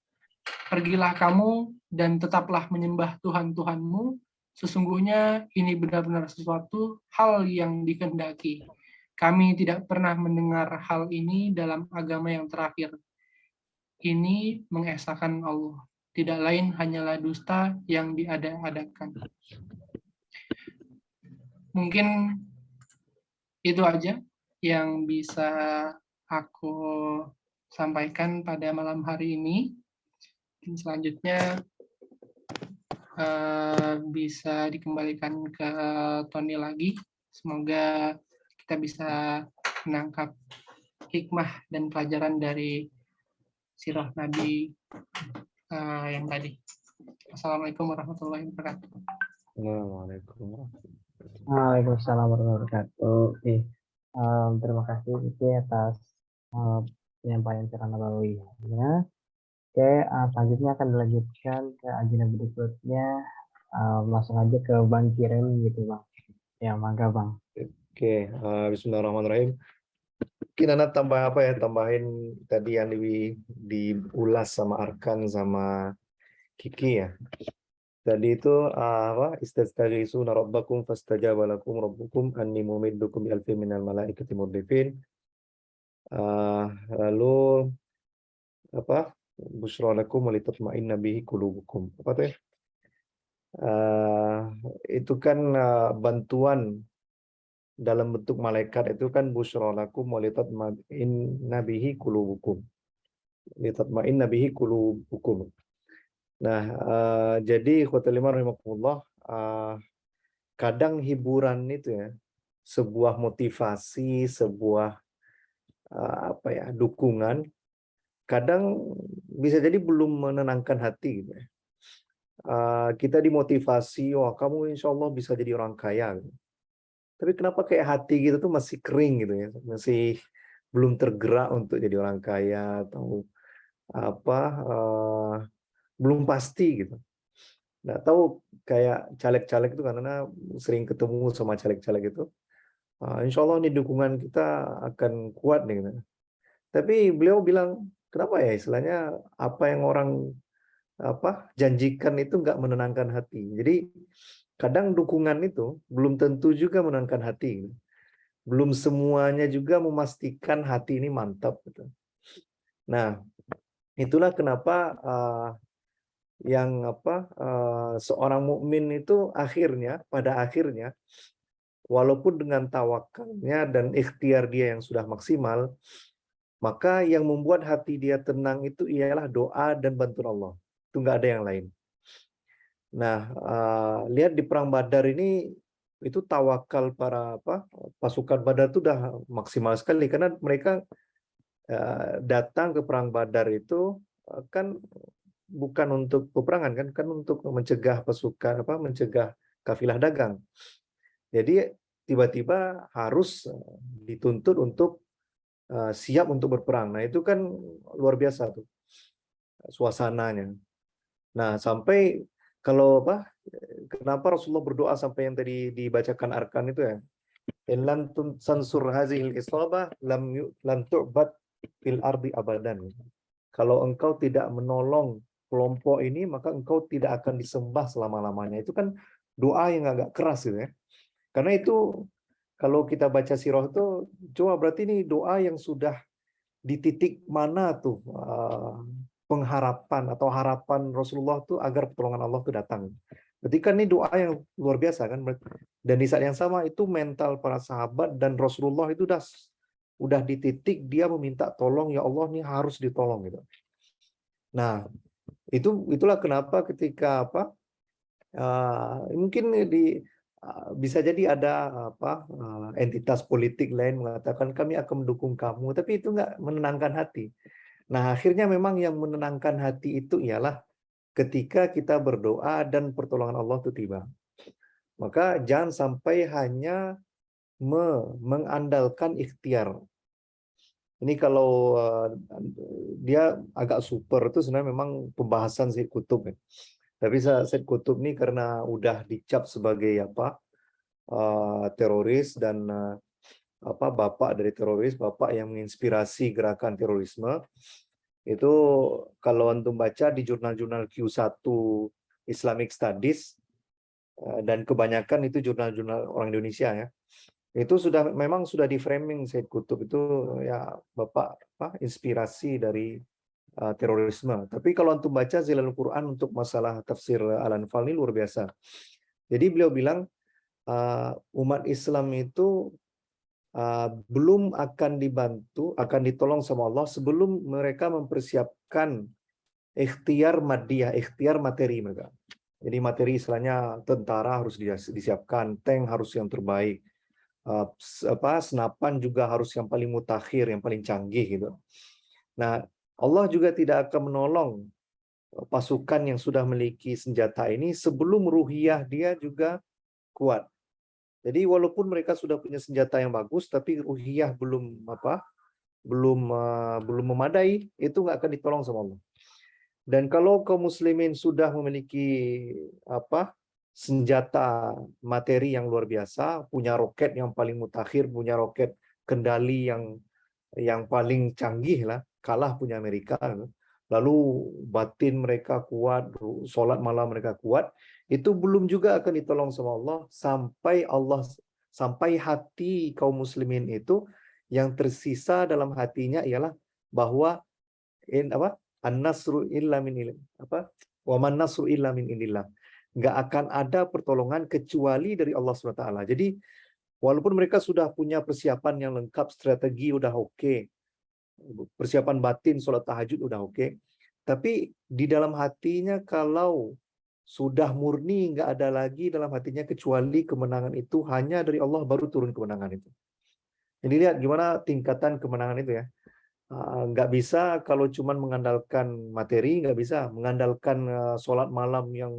pergilah kamu dan tetaplah menyembah Tuhan-Tuhanmu, sesungguhnya ini benar-benar sesuatu hal yang dikehendaki. Kami tidak pernah mendengar hal ini dalam agama yang terakhir. Ini mengesahkan Allah. Tidak lain hanyalah dusta yang diada-adakan. Mungkin itu aja yang bisa aku sampaikan pada malam hari ini. Selanjutnya bisa dikembalikan ke Tony lagi. Semoga kita bisa menangkap hikmah dan pelajaran dari sirah Nabi yang tadi. Assalamualaikum warahmatullahi wabarakatuh. Waalaikumsalam warahmatullahi wabarakatuh. Terima kasih Vicky atas penyampaian secara nabawiyahnya. Oke, selanjutnya akan dilanjutkan ke agenda berikutnya. Langsung aja ke Bang Kiren gitu Bang. Ya, mangga Bang. Oke, bismillahirrahmanirrahim. Mungkin Anda tambahin tadi yang diulas sama Arkan sama Kiki ya. Tadi itu istaghisuna rabbakum fastajaba lakum rabbukum anni mumiddukum bi alfin minal malaikati murdifin. Lalu busyra lakum wa litatma'inna bihi qulubukum. Apa tuh ya? Itu kan bantuan dalam bentuk malaikat itu kan busyra lakum wa litatma'inna bihi qulubukum. Litatma'inna bihi qulubukum. Nah, jadi ikhwatul iman rahimakumullah, kadang hiburan itu ya, sebuah motivasi, sebuah dukungan, kadang bisa jadi belum menenangkan hati gitu ya. Kita dimotivasi, wah kamu insya Allah bisa jadi orang kaya. Gitu. Tapi kenapa kayak hati gitu tuh masih kering gitu ya, masih belum tergerak untuk jadi orang kaya atau belum pasti gitu. Nggak tahu kayak caleg-caleg itu karena sering ketemu sama caleg-caleg itu. Insya Allah nih dukungan kita akan kuat nih. Gitu. Tapi beliau bilang, kenapa ya istilahnya apa yang orang janjikan itu nggak menenangkan hati. Jadi kadang dukungan itu belum tentu juga menenangkan hati. Gitu. Belum semuanya juga memastikan hati ini mantap. Gitu. Nah, itulah kenapa seorang mukmin itu pada akhirnya walaupun dengan tawakalnya dan ikhtiar dia yang sudah maksimal, maka yang membuat hati dia tenang itu ialah doa dan bantuan Allah. Itu nggak ada yang lain. Nah, lihat di perang Badar ini itu tawakal para pasukan Badar itu udah maksimal sekali karena mereka datang ke perang Badar itu kan bukan untuk peperangan kan untuk mencegah pasukan mencegah kafilah dagang. Jadi tiba-tiba harus dituntut untuk siap untuk berperang. Nah, itu kan luar biasa tuh suasananya. Nah, sampai kalau kenapa Rasulullah berdoa sampai yang tadi dibacakan Arkan itu ya. In lam tansur hazihil isabah lam tu'bad fil ardi abadan. Kalau engkau tidak menolong kelompok ini, maka engkau tidak akan disembah selama-lamanya. Itu kan doa yang agak keras gitu ya. Karena itu kalau kita baca sirah itu, coba berarti ini doa yang sudah di titik mana tuh pengharapan atau harapan Rasulullah tuh agar pertolongan Allah tuh datang. Berarti kan ini doa yang luar biasa kan. Dan di saat yang sama itu mental para sahabat dan Rasulullah itu udah di titik dia meminta tolong, ya Allah nih harus ditolong gitu. Nah, itulah kenapa ketika mungkin bisa jadi ada entitas politik lain mengatakan kami akan mendukung kamu, tapi itu nggak menenangkan hati. Nah, akhirnya memang yang menenangkan hati itu ialah ketika kita berdoa dan pertolongan Allah itu tiba. Maka jangan sampai hanya mengandalkan ikhtiar. Ini kalau dia agak super itu sebenarnya memang pembahasan Sayyid Qutb ya. Tapi Sayyid Qutb ini karena udah dicap sebagai teroris dan bapak dari teroris, bapak yang menginspirasi gerakan terorisme. Itu kalau antum baca di jurnal-jurnal Q1 Islamic Studies dan kebanyakan itu jurnal-jurnal orang Indonesia ya. Itu memang sudah di framing Sayyid Qutb itu ya bapak inspirasi dari terorisme. Tapi kalau antum baca Zilalul Quran untuk masalah tafsir Al-Anfal ini luar biasa. Jadi beliau bilang umat Islam itu belum akan dibantu, akan ditolong sama Allah sebelum mereka mempersiapkan ikhtiar madiyah, ikhtiar materi mereka. Jadi materi istilahnya tentara harus disiapkan, tank harus yang terbaik. Senapan juga harus yang paling mutakhir, yang paling canggih gitu. Nah, Allah juga tidak akan menolong pasukan yang sudah memiliki senjata ini sebelum ruhiyah dia juga kuat. Jadi walaupun mereka sudah punya senjata yang bagus, tapi ruhiyah belum memadai, itu nggak akan ditolong sama Allah. Dan kalau kaum muslimin sudah memiliki senjata materi yang luar biasa, punya roket yang paling mutakhir, punya roket kendali yang paling canggih lah, kalah punya Amerika. Lalu batin mereka kuat, sholat malam mereka kuat, itu belum juga akan ditolong sama Allah sampai hati kaum muslimin itu yang tersisa dalam hatinya ialah bahwa an-nasru illa min wa man nasru illa min indillah. Nggak akan ada pertolongan kecuali dari Allah SWT. Jadi walaupun mereka sudah punya persiapan yang lengkap, strategi udah oke, persiapan batin, sholat tahajud udah oke, tapi di dalam hatinya kalau sudah murni, nggak ada lagi dalam hatinya kecuali kemenangan itu hanya dari Allah, baru turun kemenangan itu. Jadi lihat gimana tingkatan kemenangan itu ya. Nggak bisa kalau cuman mengandalkan materi, nggak bisa mengandalkan sholat malam yang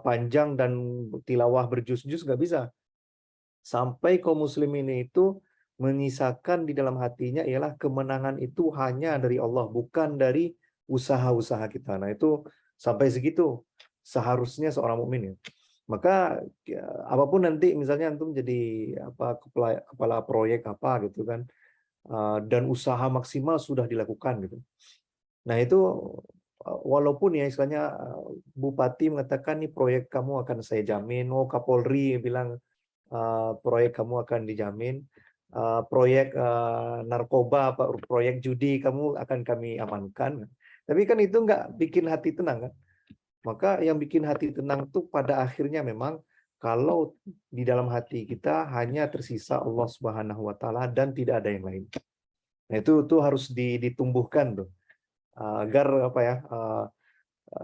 panjang dan tilawah berjus-jus, nggak bisa. Sampai kaum muslimin itu menyisakan di dalam hatinya ialah kemenangan itu hanya dari Allah, bukan dari usaha-usaha kita. Nah itu sampai segitu. seharusnya seorang mukmin ya. Maka apapun nanti misalnya antum jadi kepala proyek apa gitu kan, dan usaha maksimal sudah dilakukan gitu. Nah itu walaupun ya istilahnya bupati mengatakan nih proyek kamu akan saya jamin, Kapolri bilang proyek kamu akan dijamin, proyek narkoba, proyek judi kamu akan kami amankan. Tapi kan itu nggak bikin hati tenang kan. Maka yang bikin hati tenang tuh pada akhirnya memang kalau di dalam hati kita hanya tersisa Allah Subhanahu wa taala dan tidak ada yang lain. Nah, itu harus ditumbuhkan tuh. Agar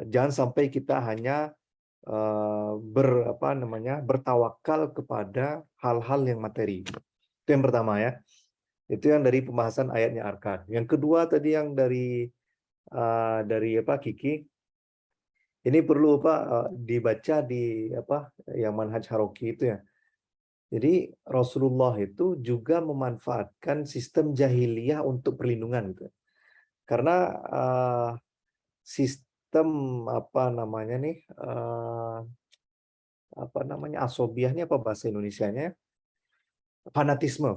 jangan sampai kita hanya bertawakal kepada hal-hal yang materi. Itu yang pertama ya. Itu yang dari pembahasan ayatnya arkan. Yang kedua tadi yang dari Kiki, ini perlu dibaca di yang manhaj Haroki itu ya. Jadi Rasulullah itu juga memanfaatkan sistem jahiliyah untuk perlindungan gitu. Karena sistem asobiahnya apa bahasa Indonesianya? Fanatisme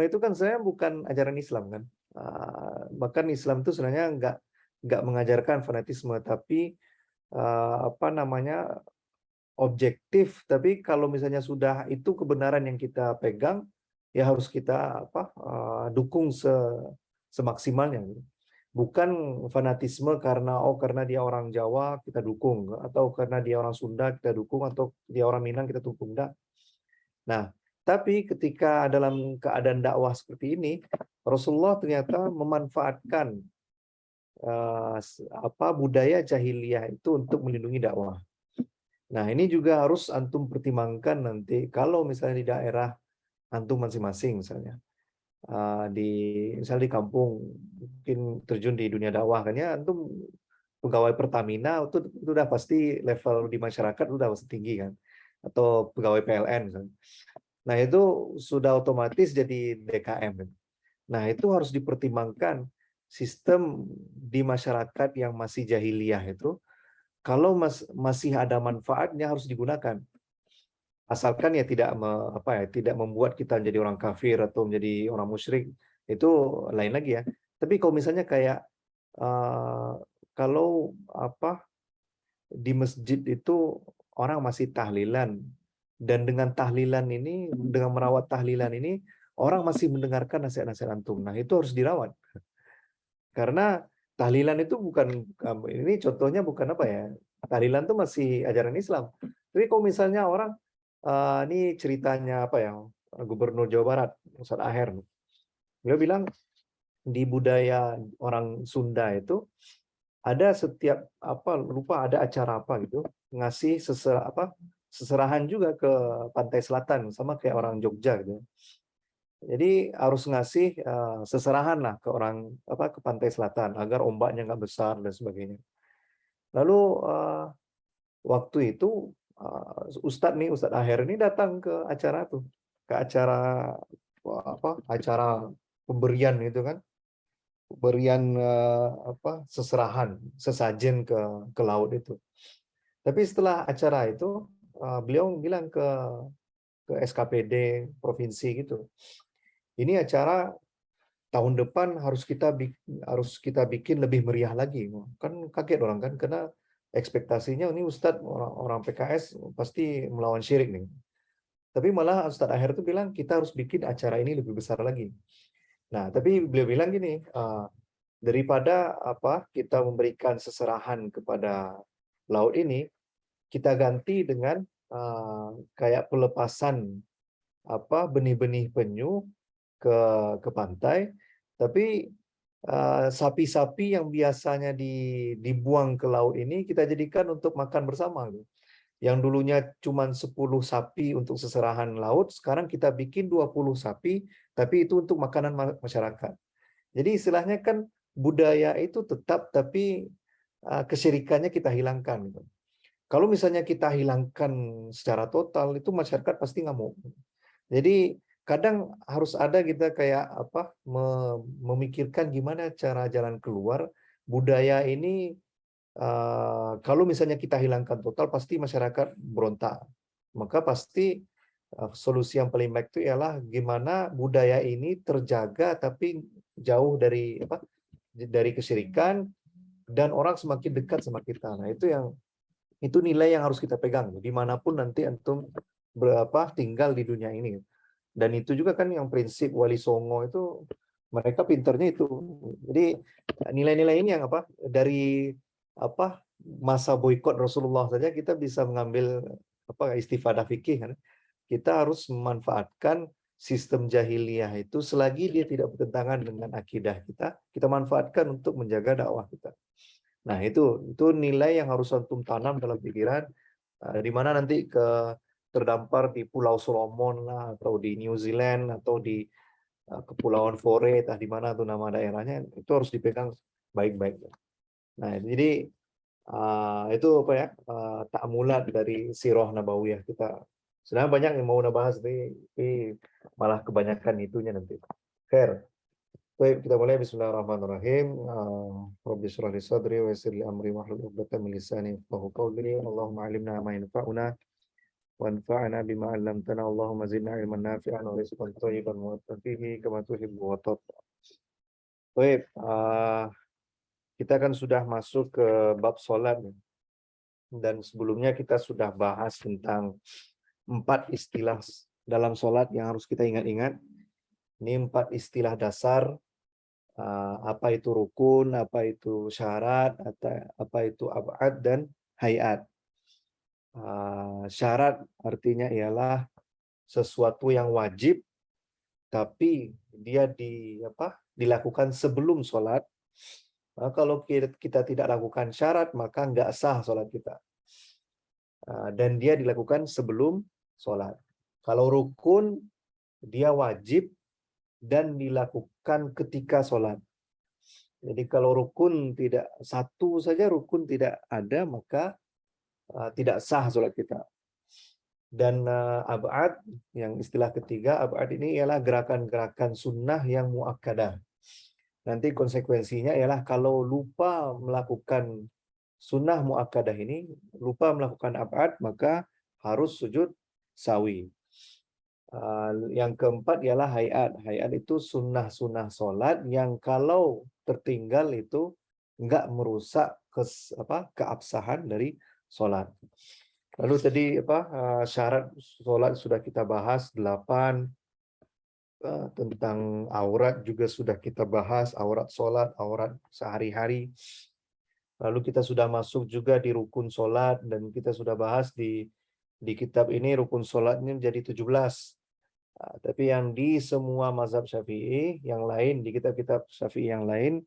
itu kan sebenarnya bukan ajaran Islam kan. Bahkan Islam itu sebenarnya nggak mengajarkan fanatisme, tapi objektif. Tapi kalau misalnya sudah itu kebenaran yang kita pegang, ya harus kita dukung semaksimalnya. Bukan fanatisme karena dia orang Jawa kita dukung, atau karena dia orang Sunda kita dukung, atau dia orang Minang kita dukung. Enggak. Nah, tapi ketika dalam keadaan dakwah seperti ini, Rasulullah ternyata memanfaatkan budaya jahiliyah itu untuk melindungi dakwah. Nah, ini juga harus antum pertimbangkan nanti kalau misalnya di daerah antum masing-masing misalnya. Misalnya di kampung mungkin terjun di dunia dakwah kan ya, antum pegawai Pertamina itu udah pasti level di masyarakat udah pasti tinggi kan, atau pegawai PLN misalnya. Nah itu sudah otomatis jadi DKM. Nah itu harus dipertimbangkan sistem di masyarakat yang masih jahiliyah itu, kalau masih ada manfaatnya harus digunakan. Asalkan ya tidak membuat kita menjadi orang kafir atau menjadi orang musyrik, itu lain lagi ya. Tapi kalau misalnya kayak kalau di masjid itu orang masih tahlilan, dan dengan merawat tahlilan ini orang masih mendengarkan nasihat-nasihat antum. Nah itu harus dirawat, karena tahlilan itu ini contohnya bukan tahlilan itu masih ajaran Islam. Tapi kalau misalnya orang ini ceritanya Gubernur Jawa Barat Ustadz Aher, beliau bilang di budaya orang Sunda itu ada setiap ada acara gitu, ngasih seserahan juga ke pantai selatan, sama kayak orang Jogja gitu. Jadi harus ngasih seserahan lah ke orang ke pantai selatan agar ombaknya nggak besar dan sebagainya. Lalu waktu itu Ustadz Aher ini datang ke acara acara pemberian itu kan, pemberian seserahan sesajen ke laut itu. Tapi setelah acara itu beliau bilang ke SKPD provinsi gitu, ini acara tahun depan harus kita bikin lebih meriah lagi. Kan kaget orang kan, karena ekspektasinya ini Ustadz orang PKS pasti melawan syirik nih. Tapi malah Ustadz Aher itu bilang kita harus bikin acara ini lebih besar lagi. Nah, tapi beliau bilang gini, daripada kita memberikan seserahan kepada laut ini, kita ganti dengan kayak pelepasan benih-benih penyu ke pantai, tapi sapi-sapi yang biasanya dibuang ke laut ini kita jadikan untuk makan bersama. Yang dulunya cuma 10 sapi untuk seserahan laut, sekarang kita bikin 20 sapi, tapi itu untuk makanan masyarakat. Jadi istilahnya kan budaya itu tetap, tapi kesyirikannya kita hilangkan. Kalau misalnya kita hilangkan secara total, itu masyarakat pasti ngamuk. Jadi kadang harus ada kita kayak memikirkan gimana cara jalan keluar budaya ini kalau misalnya kita hilangkan total, pasti masyarakat berontak. Maka pasti solusi yang paling baik itu ialah gimana budaya ini terjaga tapi jauh dari kesyirikan dan orang semakin dekat sama kita. Nah, itu nilai yang harus kita pegang dimanapun nanti antum tinggal di dunia ini. Dan itu juga kan yang prinsip Wali Songo itu, mereka pinternya itu. Jadi nilai-nilai ini yang dari masa boikot Rasulullah saja kita bisa mengambil istifadah fikih kan. Kita harus memanfaatkan sistem jahiliyah itu selagi dia tidak bertentangan dengan akidah kita manfaatkan untuk menjaga dakwah kita. Nah, itu nilai yang harus antum tanam dalam pikiran, di mana nanti terdampar di Pulau Solomon lah, atau di New Zealand, atau di Kepulauan Fore, di mana tuh nama daerahnya, itu harus dipegang baik-baik. Nah, jadi itu ta'amulat dari Sirah Nabawiyah kita. Sebenarnya banyak yang mau ngebahas tapi malah kebanyakan itunya nanti. Khair. Baik, kita mulai. Bismillahirrahmanirrahim. Rabbi shrah li sadri wa yassir li amri wahlul 'uqdatam min lisani yafqahu qawli. Allahumma 'allimna ma yanfa'una wanfa'na bima 'allamtana. Allahumma zidna ilman nafi'an wa rizqan thayyiban wa fihi kama tuhibbu wa tarda. Baik, kita kan sudah masuk ke bab salat, dan sebelumnya kita sudah bahas tentang 4 istilah dalam salat yang harus kita ingat-ingat. Ini 4 istilah dasar. Apa itu rukun, apa itu syarat, apa itu ab'ad dan hayat. Syarat artinya ialah sesuatu yang wajib tapi dia dilakukan sebelum sholat. Kalau kita tidak lakukan syarat maka nggak sah sholat kita. Dan dia dilakukan sebelum sholat. Kalau rukun dia wajib dan dilakukan ketika sholat. Jadi kalau rukun tidak satu saja, rukun tidak ada, maka tidak sah sholat kita. Dan ab'ad, yang istilah ketiga, ab'ad ini ialah gerakan-gerakan sunnah yang muakkadah. Nanti konsekuensinya ialah kalau lupa melakukan sunnah muakkadah ini, lupa melakukan ab'ad, maka harus sujud sawi. Yang keempat ialah hayat. Hayat itu sunnah-sunnah sholat yang kalau tertinggal itu enggak merusak keabsahan dari sholat. Lalu tadi syarat sholat sudah kita bahas 8. Tentang aurat juga sudah kita bahas, aurat sholat, aurat sehari-hari. Lalu kita sudah masuk juga di rukun sholat, dan kita sudah bahas di kitab ini rukun sholatnya menjadi 17. Tapi yang di semua mazhab Syafi'i yang lain, di kitab-kitab Syafi'i yang lain,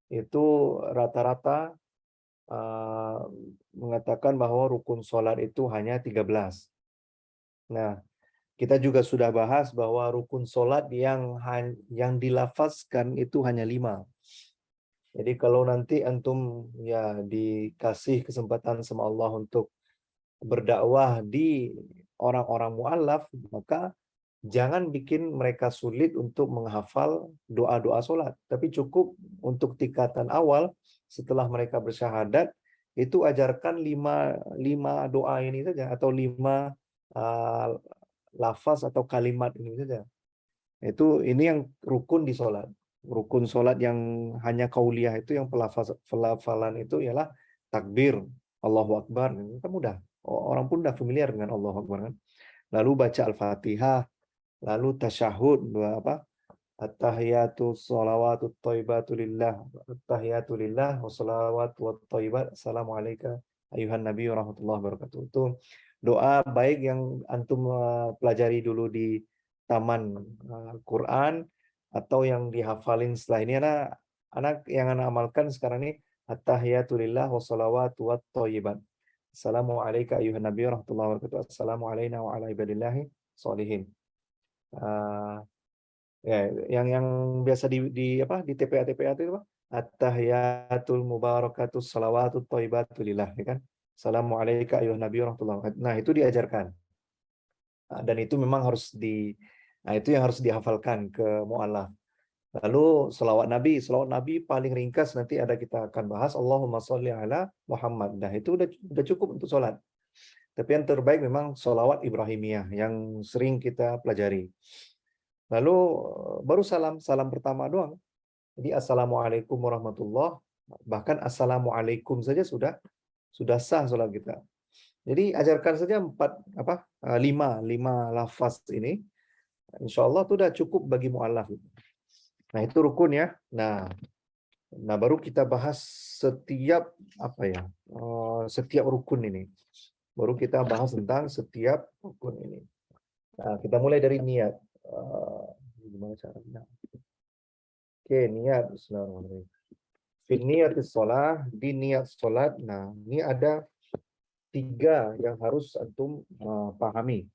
itu rata-rata mengatakan bahwa rukun sholat itu hanya 13. Nah, kita juga sudah bahas bahwa rukun sholat yang dilafazkan itu hanya 5. Jadi kalau nanti antum dikasih kesempatan sama Allah untuk berdakwah di orang-orang mu'allaf, maka jangan bikin mereka sulit untuk menghafal doa-doa sholat. Tapi cukup untuk tingkatan awal setelah mereka bersyahadat, itu ajarkan 5 doa ini saja, atau 5 lafaz atau kalimat ini saja. Ini yang rukun di sholat. Rukun sholat yang hanya qauliyah itu, yang pelafalan itu ialah takbir, Allahu Akbar. Itu mudah. Orang pun dah familiar dengan Allahu Akbar kan. Lalu baca Al-Fatihah. Lalu tasyahud, at-tahiyatu sholawatu thayyibatu lillah, at-tahiyatu lillah wa sholawatu wat thayyibat, assalamu alayka ayuhan nabi wa rahmatullahi wabarakatuh. Itu doa baik yang antum pelajari dulu di taman Quran, atau yang dihafalin setelah ini. Anak yang anak amalkan sekarang ini, at-tahiyatu lillah wa sholawatu wat thayyibat, assalamu alayka ayuhan nabi wa rahmatullahi wabarakatuh, assalamu alayna wa ala ibadillahi sholihin. Yang biasa di TPA itu at-tahiyatul mubarakatus salawatut thayyibatu lillah, ya kan? Assalamualaikum ayuhan nabi warahmatullahi wabarakatuh. Nah, itu diajarkan. Dan itu memang itu yang harus dihafalkan ke mu'allaf. Lalu selawat Nabi paling ringkas nanti kita akan bahas Allahumma sholli ala Muhammad. Nah, itu udah cukup untuk sholat. Tapi yang terbaik memang sholawat Ibrahimiyah yang sering kita pelajari. Lalu baru salam pertama doang. Jadi assalamualaikum warahmatullah, bahkan assalamualaikum saja sudah sah sholat kita. Jadi ajarkan saja lima lafaz ini. Insya Allah itu udah cukup bagi mu'allaf. Nah, itu rukun ya. Nah, baru kita bahas setiap setiap rukun ini. Baru kita bahas tentang setiap rukun ini. Nah, kita mulai dari niat. Gimana caranya? Oke, niat. Bismillahirrahmanirrahim. Niatis sholat, di niat sholat. Nah, ini ada 3 yang harus antum pahami.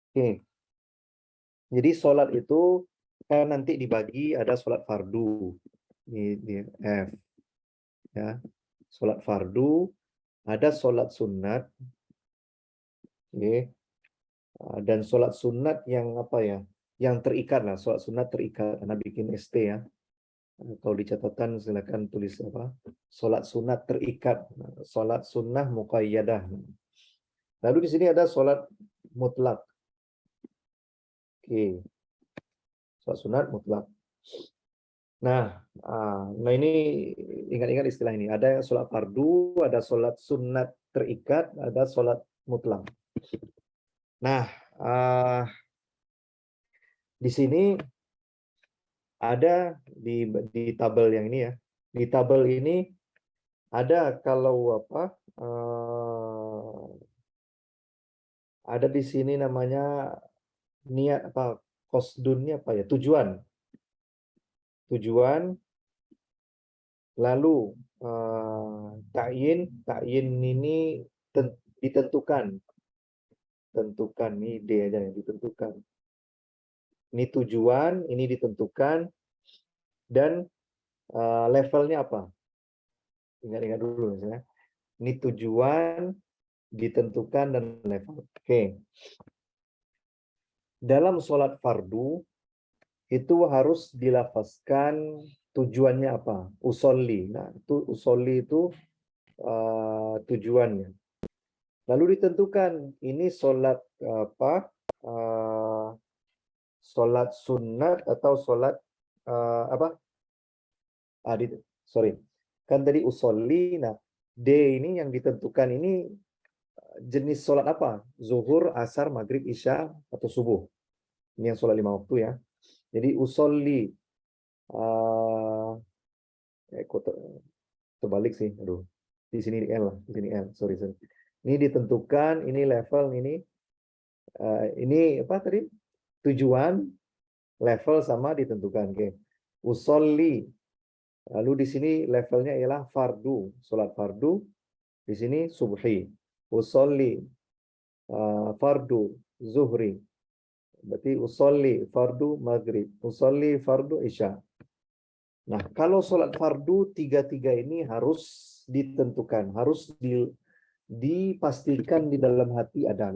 Oke. Jadi sholat itu kan nanti dibagi, ada sholat fardu di F, ya. Sholat fardu, ada sholat sunat, oke. Dan sholat sunat yang yang terikat lah, sholat sunat terikat. Karena bikin ST ya. Kalau di catatan silakan tulis sholat sunat terikat, sholat sunnah muqayyadah. Lalu di sini ada sholat mutlak. Oke. Sholat sunat mutlak. Nah ini ingat-ingat istilah ini. Ada sholat fardu, ada sholat sunat terikat, ada sholat mutlak. Nah, di sini ada di tabel yang ini ya. Di tabel ini ada ada di sini namanya niat qasdunnya ya, tujuan, lalu ta'yin ini ditentukan ini D aja yang ditentukan, ini tujuan, ini ditentukan, dan levelnya apa, ingat-ingat dulu misalnya, ini tujuan, ditentukan, dan level. Oke. Dalam sholat fardu itu harus dilafazkan tujuannya apa? Usolli. Nah, itu usolli itu tujuannya. Lalu ditentukan ini sholat sholat sunat atau sholat kan tadi usolli. Nah, D ini yang ditentukan ini jenis sholat apa? Zuhur, asar, maghrib, isya, atau subuh. Ini yang sholat 5 waktu ya. Jadi usolli, terbalik sih. Aduh, di sini L lah, di sini L. Sorry. Ini ditentukan, ini level, ini apa tadi? Tujuan, level sama ditentukan. Oke. Usolli. Lalu di sini levelnya ialah fardu, sholat fardu. Di sini subhi. Usolli fardu zuhri. Berarti usolli fardu maghrib, usolli fardu isya. Nah, kalau sholat fardu 3 ini harus ditentukan, harus dipastikan di dalam hati ada.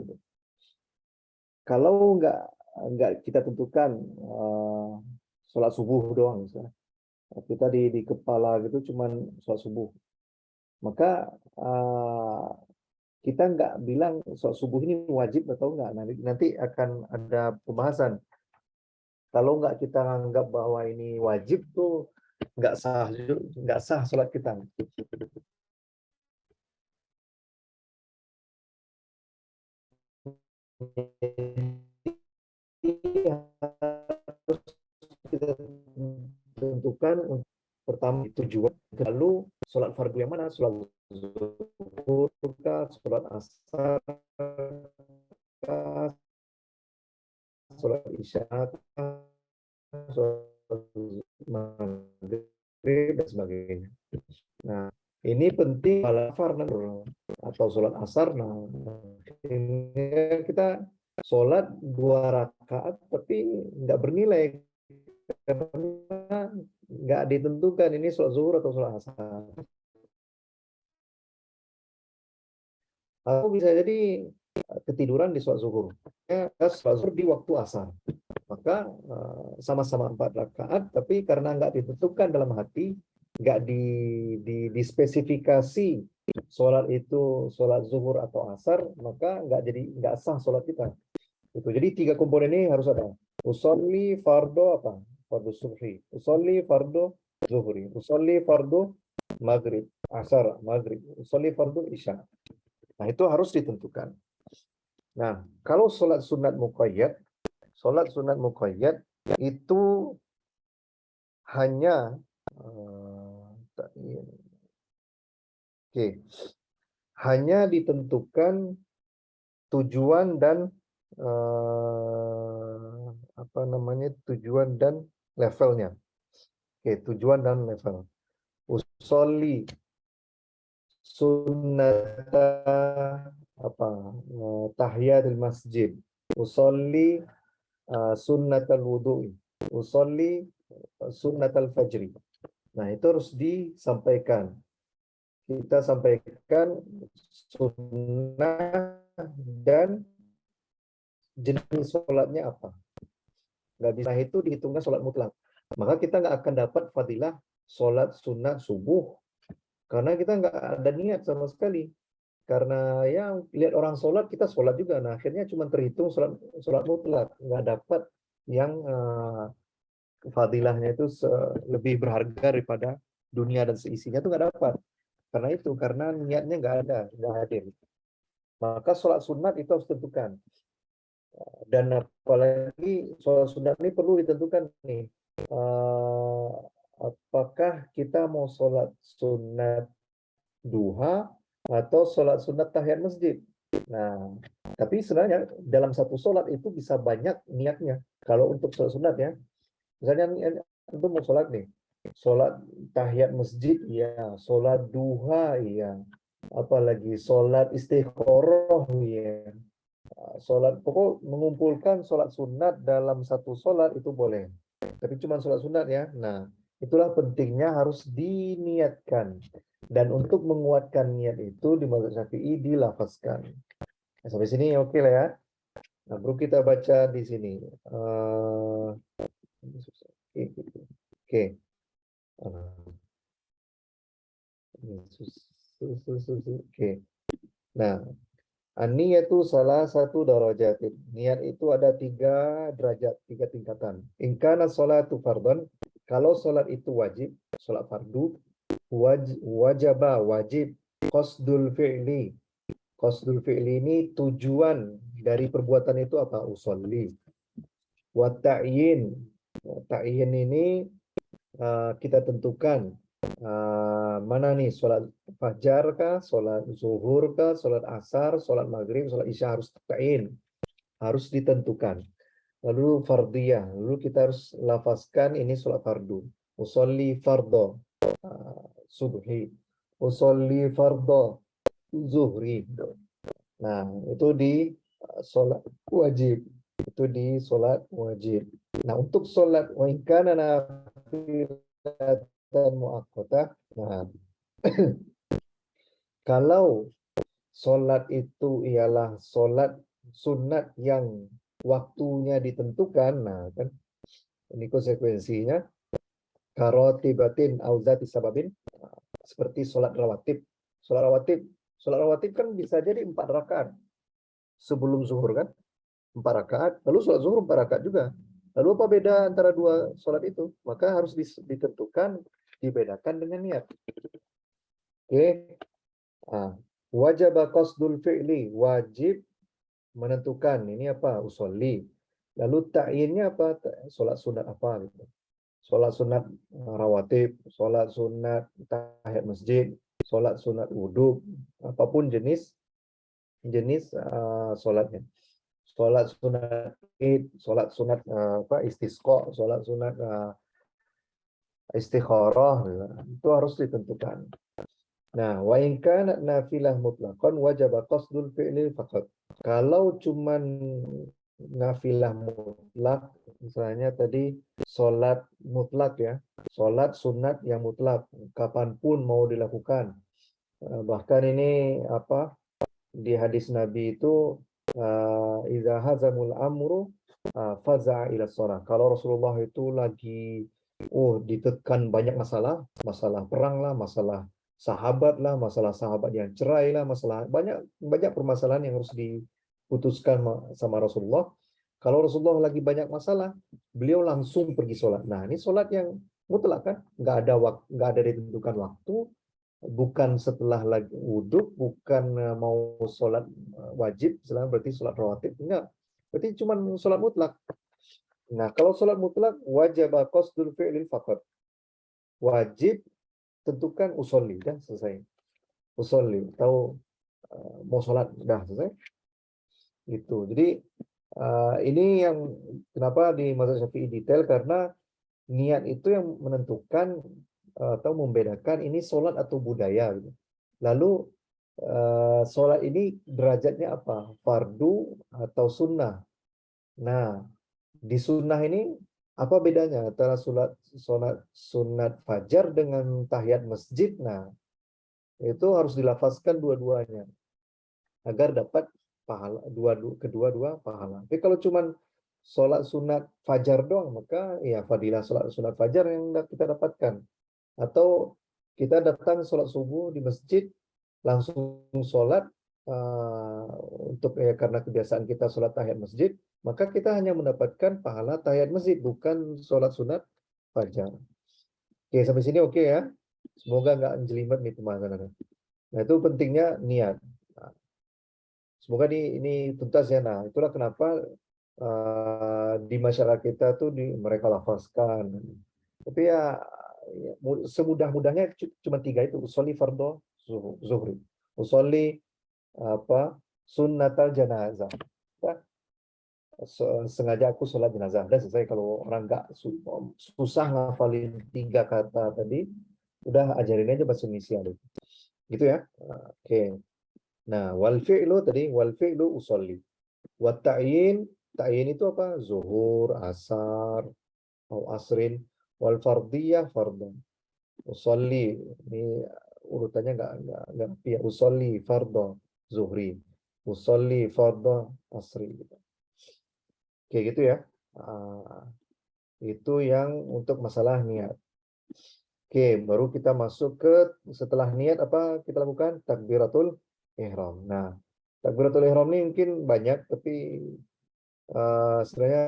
Kalau enggak kita tentukan sholat subuh doang, misalnya. Kita di kepala gitu cuman sholat subuh, maka kita nggak bilang sholat subuh ini wajib atau enggak. Nanti akan ada pembahasan. Kalau nggak kita anggap bahwa ini wajib tuh nggak sah sholat kita. Harus kita tentukan pertama tujuan, lalu sholat fardu yang mana, sholat zuhur, sholat asar, sholat isya, sholat maghrib, dan sebagainya. Nah, ini penting atau sholat asar. Nah, ini kita sholat 2 rakaat tapi nggak bernilai karena nggak ditentukan ini sholat zuhur atau sholat asar. Atau bisa jadi ketiduran di sholat zuhur. Sholat zuhur di waktu asar. Maka sama-sama 4 rakaat, tapi karena nggak ditentukan dalam hati, nggak dispesifikasi sholat itu sholat zuhur atau asar, maka nggak sah sholat kita. Itu. Jadi 3 komponen ini harus ada. Usolli fardo apa? Fardo subhi. Usolli fardo zuhri. Usolli fardo maghrib. Asar, maghrib. Usolli fardo isya. Nah, itu harus ditentukan. Nah, kalau sholat sunat muqayyad itu hanya hanya ditentukan tujuan dan tujuan dan levelnya. Tujuan dan level. Usolli sunnata tahiyatul masjid. Usolli sunnatal wudu'i. Usolli sunnatal fajri. Nah, itu harus disampaikan. Kita sampaikan sunnah dan jenis sholatnya apa. Nggak bisa itu dihitungnya sholat mutlak. Maka kita nggak akan dapat fadilah sholat sunat subuh. Karena kita nggak ada niat sama sekali. Karena ya lihat orang sholat, kita sholat juga. Nah, akhirnya cuma terhitung sholat mutlak. Nggak dapat yang fadilahnya itu lebih berharga daripada dunia dan seisinya, itu nggak dapat. Karena niatnya nggak hadir. Maka sholat sunat itu harus ditentukan. Dan apalagi sholat sunat ini perlu ditentukan nih. Apakah kita mau sholat sunat duha atau sholat sunat tahiyat masjid? Nah, tapi sebenarnya dalam satu sholat itu bisa banyak niatnya. Kalau untuk sholat sunat ya, misalnya untuk mau sholat nih, sholat tahiyat masjid ya, sholat duha ya, apalagi sholat istikharah ya, sholat pokok mengumpulkan sholat sunat dalam satu sholat itu boleh. Tapi cuma sholat sunat ya. Nah, itulah pentingnya harus diniatkan. Dan untuk menguatkan niat itu di mazhab Syafi'i dilafazkan. Nah, sampai sini oke lah ya. Nah, baru kita baca di sini. Oke. Oke. Nah, an-niyatu salah satu darajatin. Niat itu ada 3 derajat, 3 tingkatan. In kana sholatu fardhan, kalau sholat itu wajib, sholat fardu, wajib qasdul fi'li. Qasdul fi'li ini tujuan dari perbuatan itu apa? Usolli. Wa ta'yin. Ta'yin ini kita tentukan mana nih, sholat fajar kah, sholat zuhur kah, sholat asar, sholat maghrib, sholat isya, harus ta'yin, harus ditentukan. Lalu fardiyah, lalu kita harus lafazkan ini sholat fardu. Usolli fardo subhi, usolli fardo zuhri. Nah, itu di sholat wajib. Itu di sholat wajib. Nah, untuk sholat wa in kana nafilatan muakkatah. Nah, kalau sholat itu ialah sholat sunat yang waktunya ditentukan, nah kan ini konsekuensinya karotibatin auzati sababin, seperti sholat rawatib. Sholat rawatib kan bisa jadi 4 rakaat sebelum zuhur kan, 4 rakaat, lalu sholat zuhur 4 rakaat juga. Lalu apa beda antara 2 sholat itu? Maka harus ditentukan, dibedakan dengan niat. Oke. Wajib qasdul fi'li, wajib menentukan ini apa? Usolli. Lalu ta'yinnya apa? Sholat sunat apa gitu. Sholat sunat rawatib, sholat sunat tahiyat masjid, sholat sunat wudhu, apapun jenis sholatnya. Sholat sunat id, sholat sunat istisqa, sholat sunat istikharah, itu harus ditentukan. Nah, wa in kana nafilah mutlaqan wajib qasdul fi'li faqat. Kalau cuman nafilah mutlak, misalnya tadi sholat mutlak ya, sholat sunat yang mutlak, kapanpun mau dilakukan. Bahkan ini di hadis Nabi itu idza hazamul amru faza'a ila shalah. Kalau Rasulullah itu lagi ditekan banyak masalah, masalah perang lah, masalah sahabat lah, masalah sahabat yang cerai lah, masalah banyak permasalahan yang harus diputuskan sama Rasulullah. Kalau Rasulullah lagi banyak masalah, beliau langsung pergi sholat. Nah, ini sholat yang mutlak kan, nggak ada ditentukan waktu, bukan setelah lagi wudhu, bukan mau sholat wajib, berarti sholat rawatib, enggak. Berarti cuma sholat mutlak. Nah, kalau sholat mutlak, wajib qasdul fi'lil faqat. Wajib tentukan usolli, dan selesai. Usolli, tahu mau sholat, dah selesai. Gitu. Jadi, ini yang kenapa di mazhab Syafi'i detail, karena niat itu yang menentukan atau membedakan ini sholat atau budaya. Gitu. Lalu, sholat ini derajatnya apa? Fardu atau sunnah. Nah, di sunnah ini apa bedanya antara sunat fajar dengan tahiyat masjid? Nah, itu harus dilafazkan dua-duanya agar dapat pahala kedua-dua pahala. Tapi kalau cuman sholat sunat fajar doang, maka ya fadilah sholat sunat fajar yang kita dapatkan. Atau kita datang sholat subuh di masjid, langsung sholat untuk karena kebiasaan kita sholat tahiyat masjid, maka kita hanya mendapatkan pahala tahiyat masjid, bukan sholat sunat fajar. Oke, sampai sini oke ya. Semoga nggak jelimet nih pembahasannya. Nah, itu pentingnya niat. Nah, semoga ini tuntas ya. Nah, itulah kenapa di masyarakat kita tuh mereka lafazkan. Tapi ya semudah-mudahnya cuma 3 itu: usolli fardhu zuhri, usolli sunnatal janazah. Sengaja aku sholat jenazah. Udah selesai. Kalau orang nggak susah ngafalin 3 kata tadi, udah ajarin aja bahasa Indonesia deh. Gitu ya. Oke. Nah, wal fi'lu tadi, wal fi'lu usolli. Wa ta'yin itu apa? Zuhur, asar, atau asrin. Wal fardiyah fardhu. Usolli, ini urutannya nggak rapi ya. Usolli fardhu zuhri, usolli fardhu asri. Kayak gitu ya. Itu yang untuk masalah niat. Oke, baru kita masuk ke setelah niat apa kita lakukan? Takbiratul ihram. Nah, takbiratul ihram ini mungkin banyak, tapi sebenarnya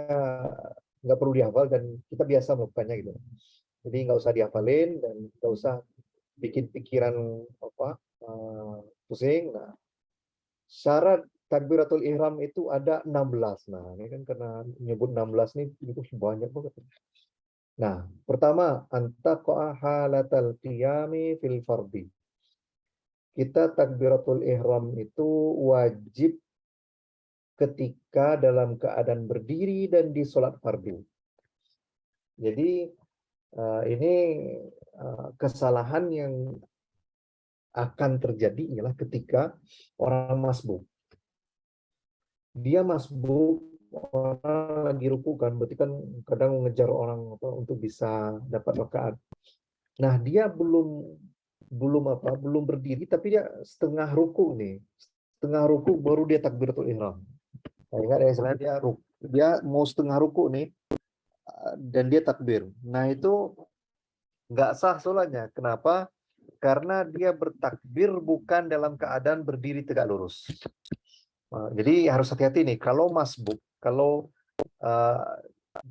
nggak perlu dihafal dan kita biasa melakukannya gitu. Jadi nggak usah dihafalin dan nggak usah bikin pikiran pusing. Nah, syarat takbiratul ihram itu ada 16. Nah, ini kan karena menyebut 16 nih itu banyak banget. Nah, pertama, antaqa'a halatal qiyami fil fardhi. Kita takbiratul ihram itu wajib ketika dalam keadaan berdiri dan di sholat fardu. Jadi ini kesalahan yang akan terjadi ialah ketika orang masbuk. Dia masbuk, orang lagi ruku kan, berarti kan kadang mengejar orang untuk bisa dapat rakaat. Nah, dia belum berdiri, tapi dia setengah ruku nih. Setengah ruku baru dia takbiratul ihram. Nah, ingat ya, sebenarnya dia mau setengah ruku nih dan dia takbir. Nah, itu nggak sah sholatnya. Kenapa? Karena dia bertakbir bukan dalam keadaan berdiri tegak lurus. Jadi harus hati-hati nih, kalau masbuk, kalau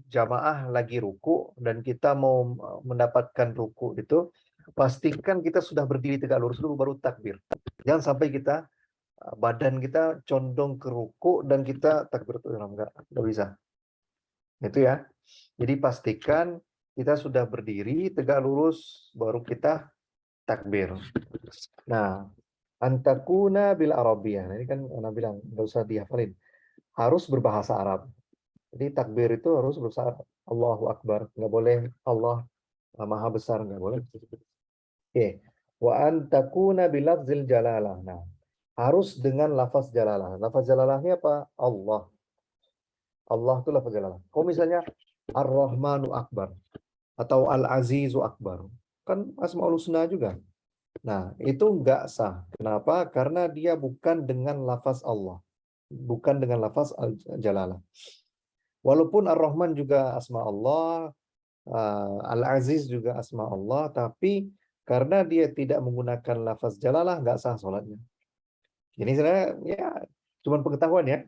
jamaah lagi ruku dan kita mau mendapatkan ruku itu, pastikan kita sudah berdiri tegak lurus dulu baru takbir. Jangan sampai badan kita condong ke ruku dan kita takbir itu nggak bisa. Itu ya. Jadi pastikan kita sudah berdiri tegak lurus baru kita takbir. Nah, antakuna bil arabiyah. Nah, ini kan Ana bilang nggak usah dihafalin. Harus berbahasa Arab. Jadi takbir itu harus berbahasa Arab. Allahu Akbar. Nggak boleh Allah Maha Besar, nggak boleh. Oke. Wa antakuna bilafzil jalalah. Nah, harus dengan lafaz jalalah. Lafaz jalalahnya apa? Allah. Allah itu lafaz jalalah. Kalau misalnya Ar-Rahmanu Akbar atau Al-Azizu Akbar, kan Asmaul Husna juga. Nah, itu enggak sah. Kenapa? Karena dia bukan dengan lafaz Allah. bukan dengan lafaz al-jalalah. Walaupun Ar-Rahman juga asma Allah, Al-Aziz juga asma Allah, tapi karena dia tidak menggunakan lafaz jalalah, nggak sah sholatnya. Ini sebenarnya ya cuman pengetahuan ya.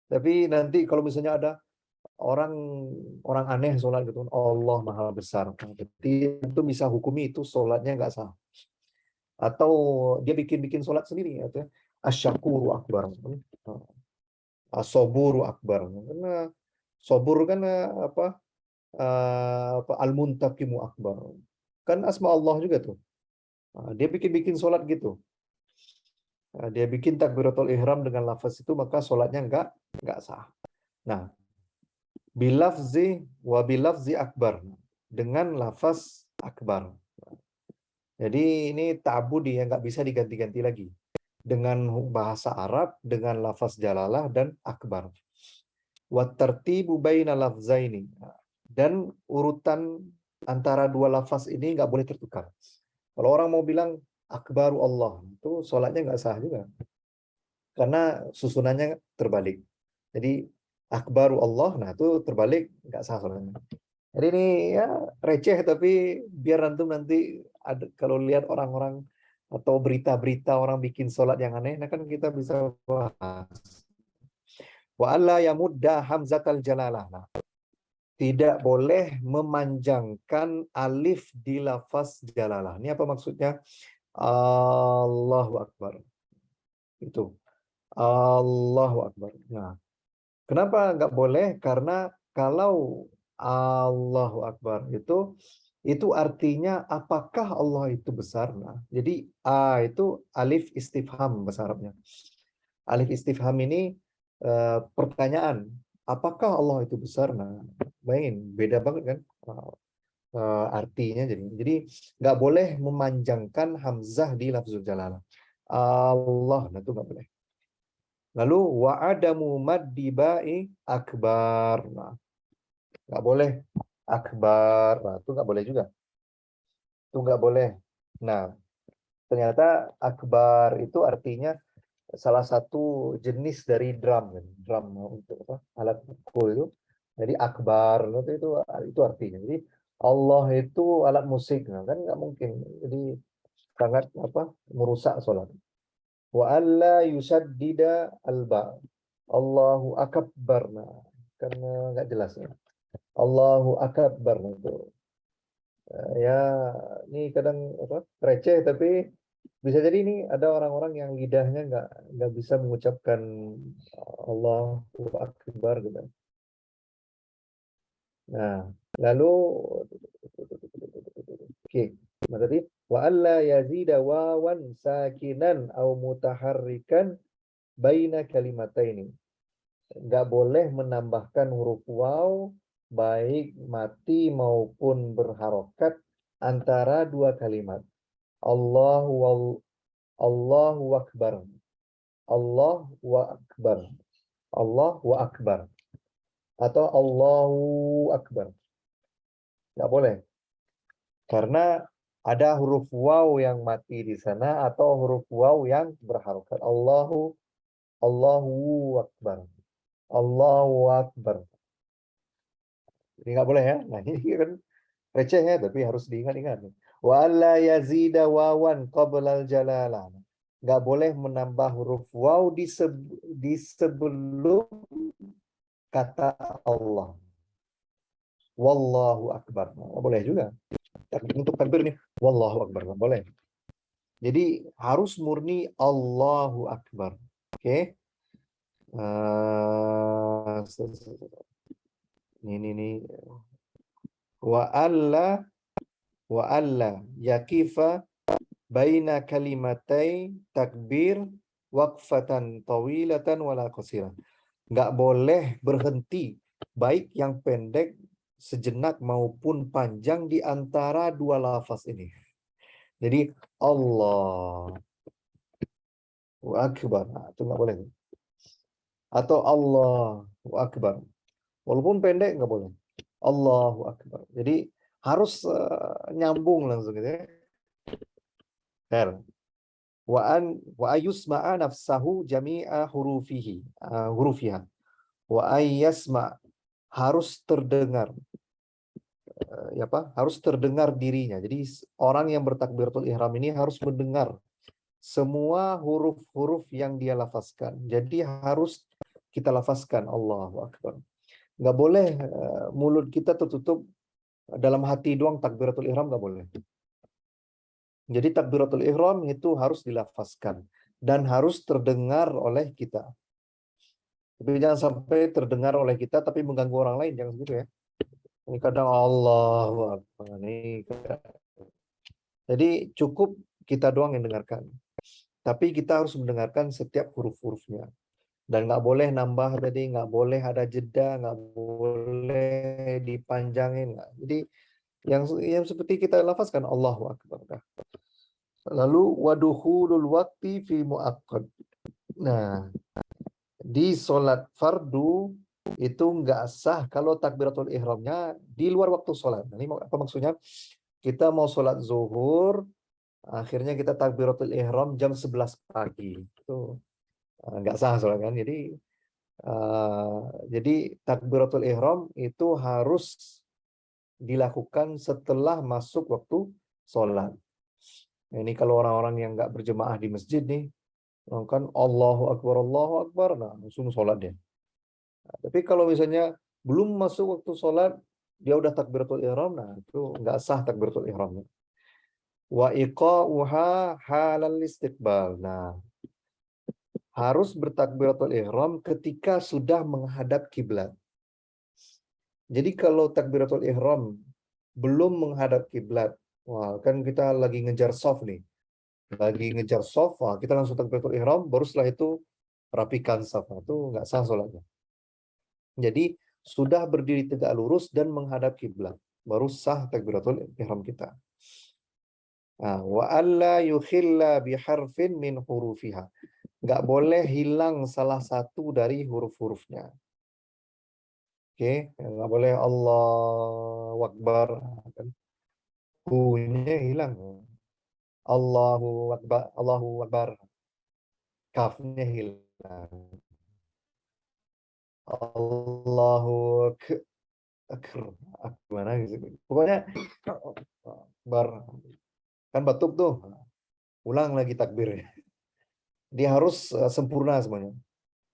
Tapi nanti kalau misalnya ada orang aneh sholat gitu, Allah maha besar, berarti itu bisa hukumi itu sholatnya nggak sah. Atau dia bikin sholat sendiri, atau asyakuru akbar, asoburu akbar. Karena sobur kan al-muntaqimu akbar. Kan asma Allah juga tuh. Dia bikin sholat gitu. Dia bikin takbiratul ihram dengan lafaz itu, maka sholatnya nggak sah. Nah, bilafzi akbar, dengan lafaz akbar. Jadi ini ta'budi yang nggak bisa diganti-ganti lagi. Dengan bahasa Arab, dengan lafaz jalalah dan akbar. Wa tartibu baina lafzaini. Dan urutan antara dua lafaz ini nggak boleh tertukar. Kalau orang mau bilang akbaru Allah, itu sholatnya nggak sah juga. Karena susunannya terbalik. Jadi akbaru Allah, nah itu terbalik, nggak sah sholatnya. Jadi ini ya receh, tapi biar nanti ada, kalau lihat orang-orang atau berita-berita orang bikin sholat yang aneh, nah kan kita bisa bahas. Wa alla yamudda hamzatal jalalah. Nah, tidak boleh memanjangkan alif di lafaz jalalah. Ini apa maksudnya? Allahu Akbar. Itu. Allahu Akbar. Nah, kenapa nggak boleh? Karena kalau Allahu Akbar itu artinya apakah Allah itu besar? Nah, jadi A itu alif istifham bahasa Arabnya. Alif istifham ini pertanyaan. Apakah Allah itu besar? Nah, bayangin, beda banget kan artinya. Jadi nggak boleh memanjangkan hamzah di lafzul jalalah. Allah, nah itu nggak boleh. Lalu wa'adamu maddi ba'i akbar. Nah, nggak boleh akbar. Nah, itu nggak boleh juga. Itu nggak boleh. Nah, ternyata akbar itu artinya salah satu jenis dari drum, drum untuk apa? Alat pukul itu. Jadi akbar itu artinya. Jadi Allah itu alat musik, nah, kan nggak mungkin. Jadi sangat merusak sholat. Wa alla yusaddida alba. Allahu akbar. Nah, karena nggak jelas ya. Allahu akbar itu. Ya, ini kadang receh, tapi bisa jadi ini ada orang-orang yang lidahnya nggak bisa mengucapkan Allahu akbar gitu. Nah, lalu oke, berarti wa alla yazida wawan sakinan au mutaharrikan baina kalimataini. Nggak boleh menambahkan huruf waw baik mati maupun berharokat antara dua kalimat. Allahu akbar. Allahu akbar. Allahu akbar. Atau Allahu akbar. Nggak boleh. Karena ada huruf waw yang mati di sana atau huruf waw yang berharokat. Allahu akbar. Allahu akbar. Jadi nggak boleh ya. Nah, ini kan receh ya, tapi harus diingat-ingat. Wa alla yazida wawan qablal jalalah. Nggak boleh menambah huruf waw di sebelum kata Allah. Wallahu akbar. Nggak boleh juga. Untuk takbir nih, wallahu akbar. Nggak boleh. Jadi harus murni Allahu akbar. Oke. Ini wa alla yakifa baina kalimatai takbir waqfatan tawilatan wala qasirah. Nggak boleh berhenti baik yang pendek sejenak maupun panjang di antara dua lafaz ini. Jadi Allahu akbar, nah, itu nggak boleh. Atau Allahu akbar, walaupun pendek nggak boleh. Allahu akbar. Jadi harus nyambung langsung gitu ya. wa ayusma'a nafsahu jami'a hurufiha wa ayyasma, harus terdengar harus terdengar dirinya. Jadi orang yang bertakbiratul ihram ini harus mendengar semua huruf-huruf yang dia lafazkan. Jadi harus kita lafazkan Allahu Akbar. Nggak boleh mulut kita tertutup, dalam hati doang takbiratul ihram nggak boleh. Jadi takbiratul ihram itu harus dilafazkan dan harus terdengar oleh kita. Tapi jangan sampai terdengar oleh kita tapi mengganggu orang lain, jangan begitu ya. Ini kadang Allahu Akbar. Jadi cukup kita doang yang dengarkan. Tapi kita harus mendengarkan setiap huruf-hurufnya. Dan nggak boleh nambah tadi, nggak boleh ada jeda, nggak boleh dipanjangin. Jadi yang seperti kita lafazkan Allahu Akbar. Lalu waduhulul wakti fi muakkad. Nah, di sholat fardu itu nggak sah kalau takbiratul ihramnya di luar waktu sholat. Nah, ini apa maksudnya? Kita mau sholat zuhur, akhirnya kita takbiratul ihram jam 11 pagi. Itu nggak sah sholat kan. Jadi takbiratul ihram itu harus dilakukan setelah masuk waktu sholat. Nah, ini kalau orang-orang yang nggak berjemaah di masjid nih, kan Allahu Akbar, nah langsung sholat dia. Nah, tapi kalau misalnya belum masuk waktu sholat, dia udah takbiratul ihram, nah itu nggak sah takbiratul ihramnya. Wa iqa'uha halal istiqbal. Nah, harus bertakbiratul ihram ketika sudah menghadap kiblat. Jadi kalau takbiratul ihram belum menghadap kiblat, wah kan kita lagi ngejar shaf nih. Lagi ngejar shaf, kita langsung takbiratul ihram, baru setelah itu rapikan shaf. Itu nggak sah sholatnya. Jadi sudah berdiri tegak lurus dan menghadap kiblat, baru sah takbiratul ihram kita. Wa alla yukhilla biharfin min hurufiha. Nggak boleh hilang salah satu dari huruf-hurufnya. Oke, nggak boleh Allahu Akbar. Hu-nya hilang. Allahu Akbar. Kafnya hilang. Allahu Akbar. Gimana gitu. Pokoknya Akbar. Kan batuk tuh. Ulang lagi takbirnya. Dia harus sempurna semuanya.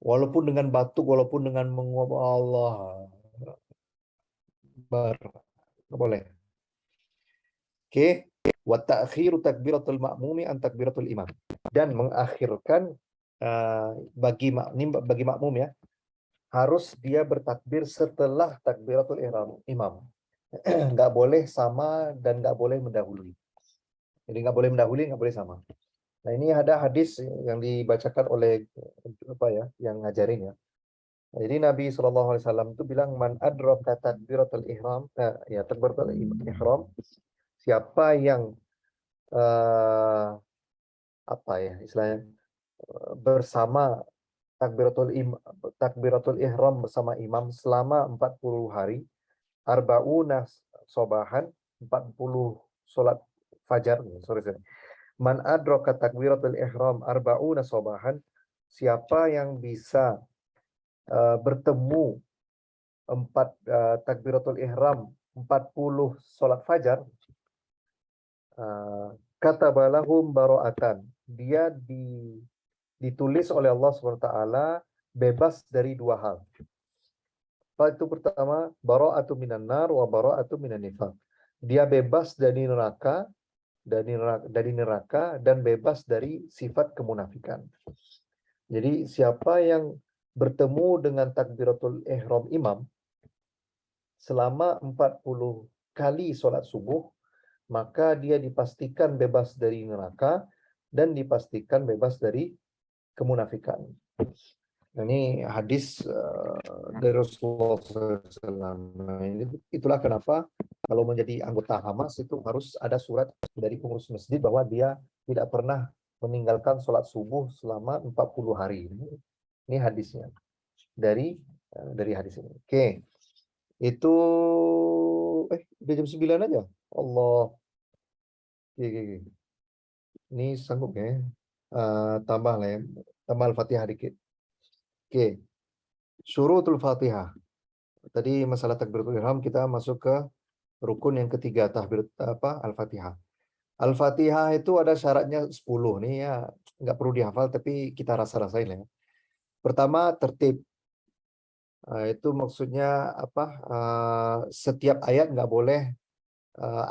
Walaupun dengan batuk, walaupun dengan menguap Allah. Akbar. Nggak boleh. Oke. Wa ta'khiru takbiratul ma'mumi an takbiratul imam. Dan mengakhirkan bagi makmum ya, harus dia bertakbir setelah takbiratul imam. Nggak boleh sama dan nggak boleh mendahului. Jadi nggak boleh mendahului, nggak boleh sama. Nah, ini ada hadis yang dibacakan oleh yang ngajarin ya. Jadi Nabi SAW itu bilang, man adraka takbiratul ihram, takbiratul ihram, siapa yang istilahnya bersama takbiratul ihram bersama imam selama 40 hari, arba'una sobahan, 40 sholat fajar, Man adraka takbiratul ihram arba'una sobahan, siapa yang bisa bertemu takbiratul ihram 40 sholat fajar, katabalahum baro'atan, dia ditulis oleh Allah SWT bebas dari dua hal. Itu pertama, baro'atu minan nar wa baro'atu minan nifaq. Dia bebas dari neraka, dan bebas dari sifat kemunafikan. Jadi siapa yang bertemu dengan takbiratul ihram imam selama 40 kali sholat subuh, maka dia dipastikan bebas dari neraka dan dipastikan bebas dari kemunafikan. Ini hadis dari Rasulullah SAW. Itulah kenapa kalau menjadi anggota Hamas itu harus ada surat dari pengurus masjid bahwa dia tidak pernah meninggalkan sholat subuh selama 40 hari. Ini hadisnya dari hadis ini. Oke. Itu udah jam 9 aja. Allah. Oke. Ini sanggup ya. tambah lah ya, tambah Al-Fatihah dikit. Oke, syurutul Fatihah. Tadi masalah takbiratul ihram, kita masuk ke rukun yang ketiga, Al-Fatihah. Al-Fatihah itu ada syaratnya 10 nih ya, nggak perlu dihafal tapi kita rasa-rasain ya. Pertama, tertib. Itu maksudnya apa? Setiap ayat nggak boleh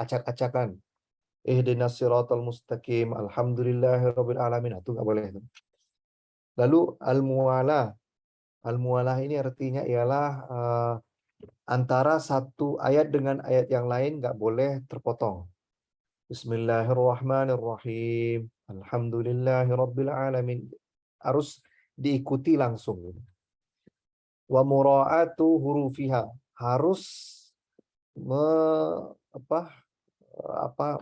acak-acakan. Ihdinas siratal mustaqim, alhamdulillahirabbil alamin, itu nggak boleh. Lalu al-muwalah. Al-muwalah ini artinya ialah antara satu ayat dengan ayat yang lain nggak boleh terpotong. Bismillahirrahmanirrahim. Alhamdulillahirabbil alamin. Harus diikuti langsung. Wa mura'atu hurufiha. Harus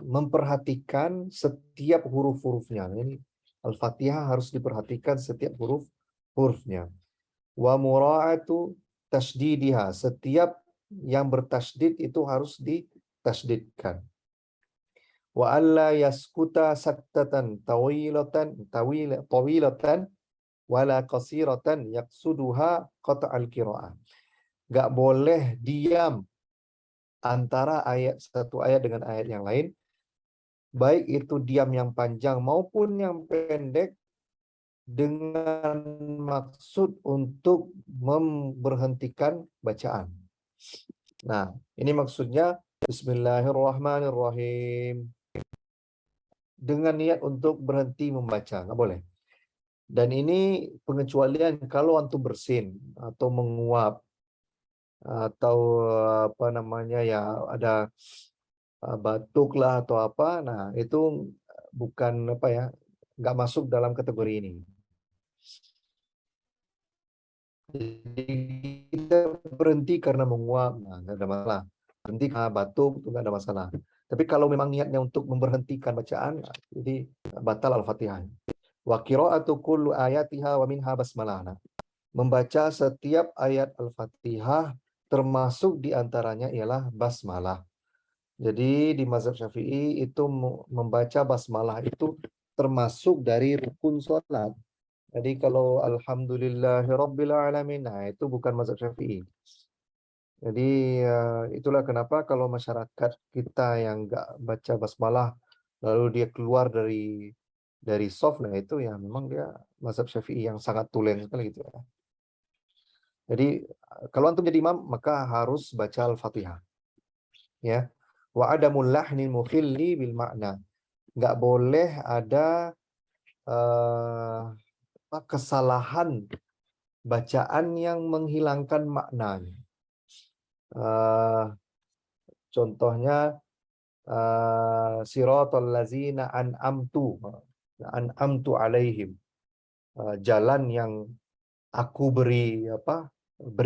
memperhatikan setiap huruf-hurufnya. Ini Al-Fatihah harus diperhatikan setiap huruf-hurufnya. Wa mura'atu tasdidiha. Setiap yang bertasdid itu harus ditasdidkan. Wa alla yaskuta saktatan tawilatan wala qasiratan yaqsuduha qata'al qira'ah. Enggak boleh diam antara satu ayat dengan ayat yang lain, baik itu diam yang panjang maupun yang pendek, dengan maksud untuk memberhentikan bacaan. Nah, ini maksudnya Bismillahirrahmanirrahim. Dengan niat untuk berhenti membaca, nggak boleh. Dan ini pengecualian kalau antum bersin atau menguap atau apa namanya ya, ada batuk lah atau apa. Nah, itu bukan apa ya, nggak masuk dalam kategori ini. Jadi kita berhenti karena menguap, nah nggak ada masalah. Berhenti karena batuk itu nggak ada masalah. Tapi kalau memang niatnya untuk memberhentikan bacaan, jadi batal Al-Fatihah. Wa qira'atu kullu ayatiha wa minha basmalah. Membaca setiap ayat Al-Fatihah termasuk diantaranya ialah basmalah. Jadi di mazhab Syafi'i itu membaca basmalah itu termasuk dari rukun sholat. Jadi kalau alhamdulillahirabbil alamin, nah itu bukan mazhab Syafi'i. Jadi itulah kenapa kalau masyarakat kita yang nggak baca basmalah lalu dia keluar dari soft, nah itu ya memang dia mazhab Syafi'i yang sangat tulen sekali gitu ya. Jadi kalau antum jadi imam maka harus baca Al-Fatihah. Ya. Wa adamul lahnil mukhilli bil makna. Nggak boleh ada kesalahan bacaan yang menghilangkan maknanya. Contohnya siratal ladzina an'amtu alaihim, jalan yang aku beri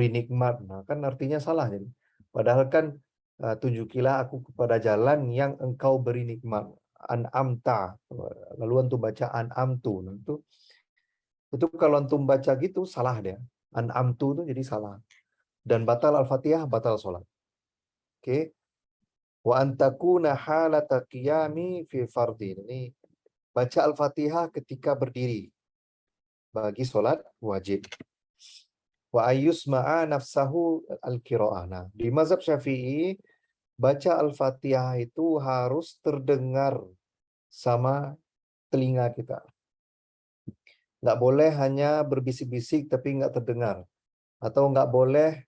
nikmat. Nah, kan artinya salah jadi. Padahal kan tunjukilah aku kepada jalan yang engkau beri nikmat. An'amta. Lalu antum baca an'amtu. Nah, itu kalau antum baca gitu salah dia. An'amtu itu jadi salah. Dan batal Al-Fatihah, batal sholat. Oke. Wa antakuna halata qiyami fi fardhi. Ini baca Al-Fatihah ketika berdiri bagi sholat wajib. Wa ayyusma'a nafsahu al-qira'ah. Nah, di mazhab Syafi'i baca Al-Fatihah itu harus terdengar sama telinga kita. Nggak boleh hanya berbisik-bisik tapi nggak terdengar. Atau nggak boleh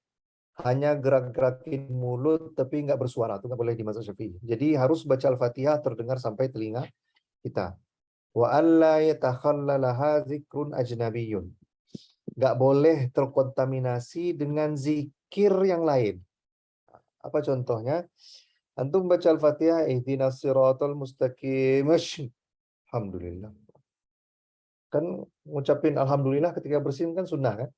hanya gerak-gerakin mulut tapi nggak bersuara. Itu nggak boleh di mazhab Syafi'i. Jadi harus baca Al-Fatihah terdengar sampai telinga kita. Wa alla yatakhallalaha zikrun ajnabiyyun. Nggak boleh terkontaminasi dengan zikir yang lain. Apa contohnya? Antum baca Al-Fatihah, ihdinas siratal mustaqim. Alhamdulillah. Kan ngucapin alhamdulillah ketika bersin kan sunnah kan?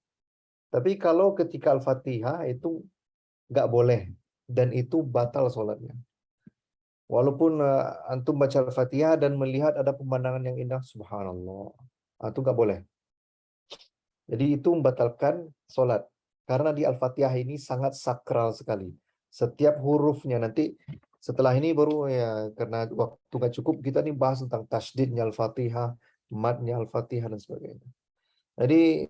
Tapi kalau ketika Al-Fatihah itu nggak boleh. Dan itu batal sholatnya. Walaupun antum baca Al-Fatihah dan melihat ada pemandangan yang indah, subhanallah. Itu nggak boleh. Jadi itu membatalkan sholat. Karena di Al-Fatihah ini sangat sakral sekali. Setiap hurufnya nanti setelah ini baru ya, karena waktu nggak cukup, kita nih bahas tentang tasdidnya Al-Fatihah, matnya Al-Fatihah dan sebagainya. Jadi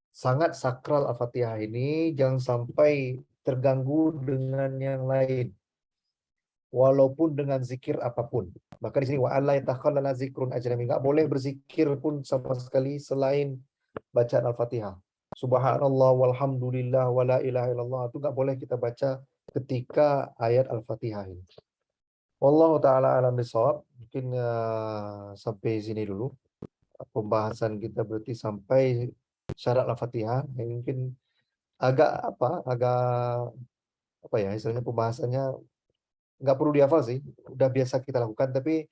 sangat sakral Al-Fatihah ini, jangan sampai terganggu dengan yang lain, walaupun dengan zikir apapun. Bahkan di sini wa'alla yatakhallala zikrun ajnami, nggak boleh berzikir pun sama sekali selain bacaan Al-Fatihah. Subhanallah walhamdulillah wala ilaha illallah, itu nggak boleh kita baca ketika ayat Al-Fatihah ini. Wallahu taala alam bisawab. Mungkin sampai sini dulu pembahasan kita, berarti sampai syarat Al-Fatihah. Mungkin agak apa ya istilahnya, pembahasannya nggak perlu dihafal sih, udah biasa kita lakukan, tapi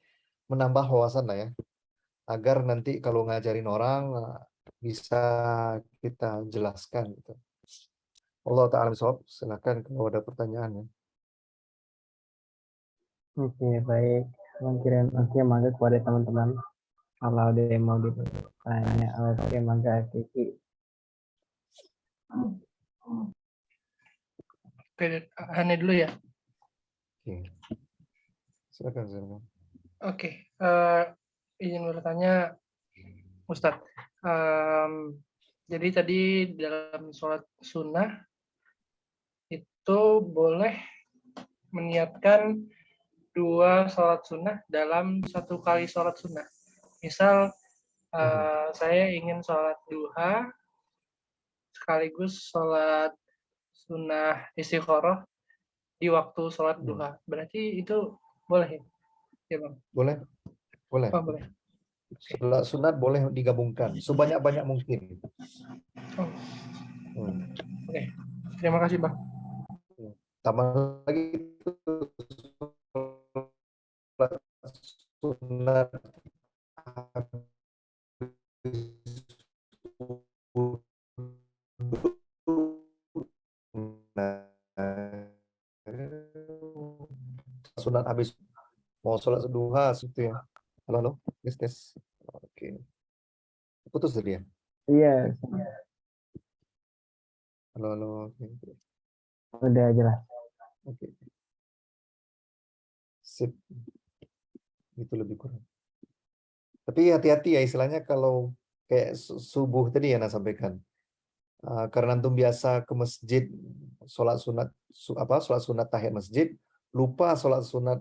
menambah wawasan lah ya, agar nanti kalau ngajarin orang bisa kita jelaskan gitu. Allah taala bisawab. Silakan kalau ada pertanyaan ya. Oke, baik. Mungkin oke, mangga kepada teman-teman. Kalau ada yang mau ditanya, oke, mangga Kiki. Oke, Hane dulu ya. Oke. Silakan. Oke, izin bertanya, Ustadz. Jadi tadi dalam sholat sunnah itu boleh meniatkan 2 sholat sunnah dalam 1 kali sholat sunnah. Misal saya ingin sholat duha sekaligus sholat sunnah istikharah di waktu sholat duha. Berarti itu boleh ya Bang? Boleh. Oh, boleh. Sholat sunat boleh digabungkan sebanyak-banyak mungkin. Oh. Oke. Terima kasih Bang. Tambah lagi itu sunat sunat habis mau sholat duha gitu ya. Halo, tes. Oke. Putus tadi ya? Iya, Halo. udah jelas. Oke. Sip. Itu lebih kurang. Tapi hati-hati ya, istilahnya kalau kayak subuh tadi yang Anda sampaikan. Karena antum biasa ke masjid sholat sunat tahiyat masjid, lupa sholat sunat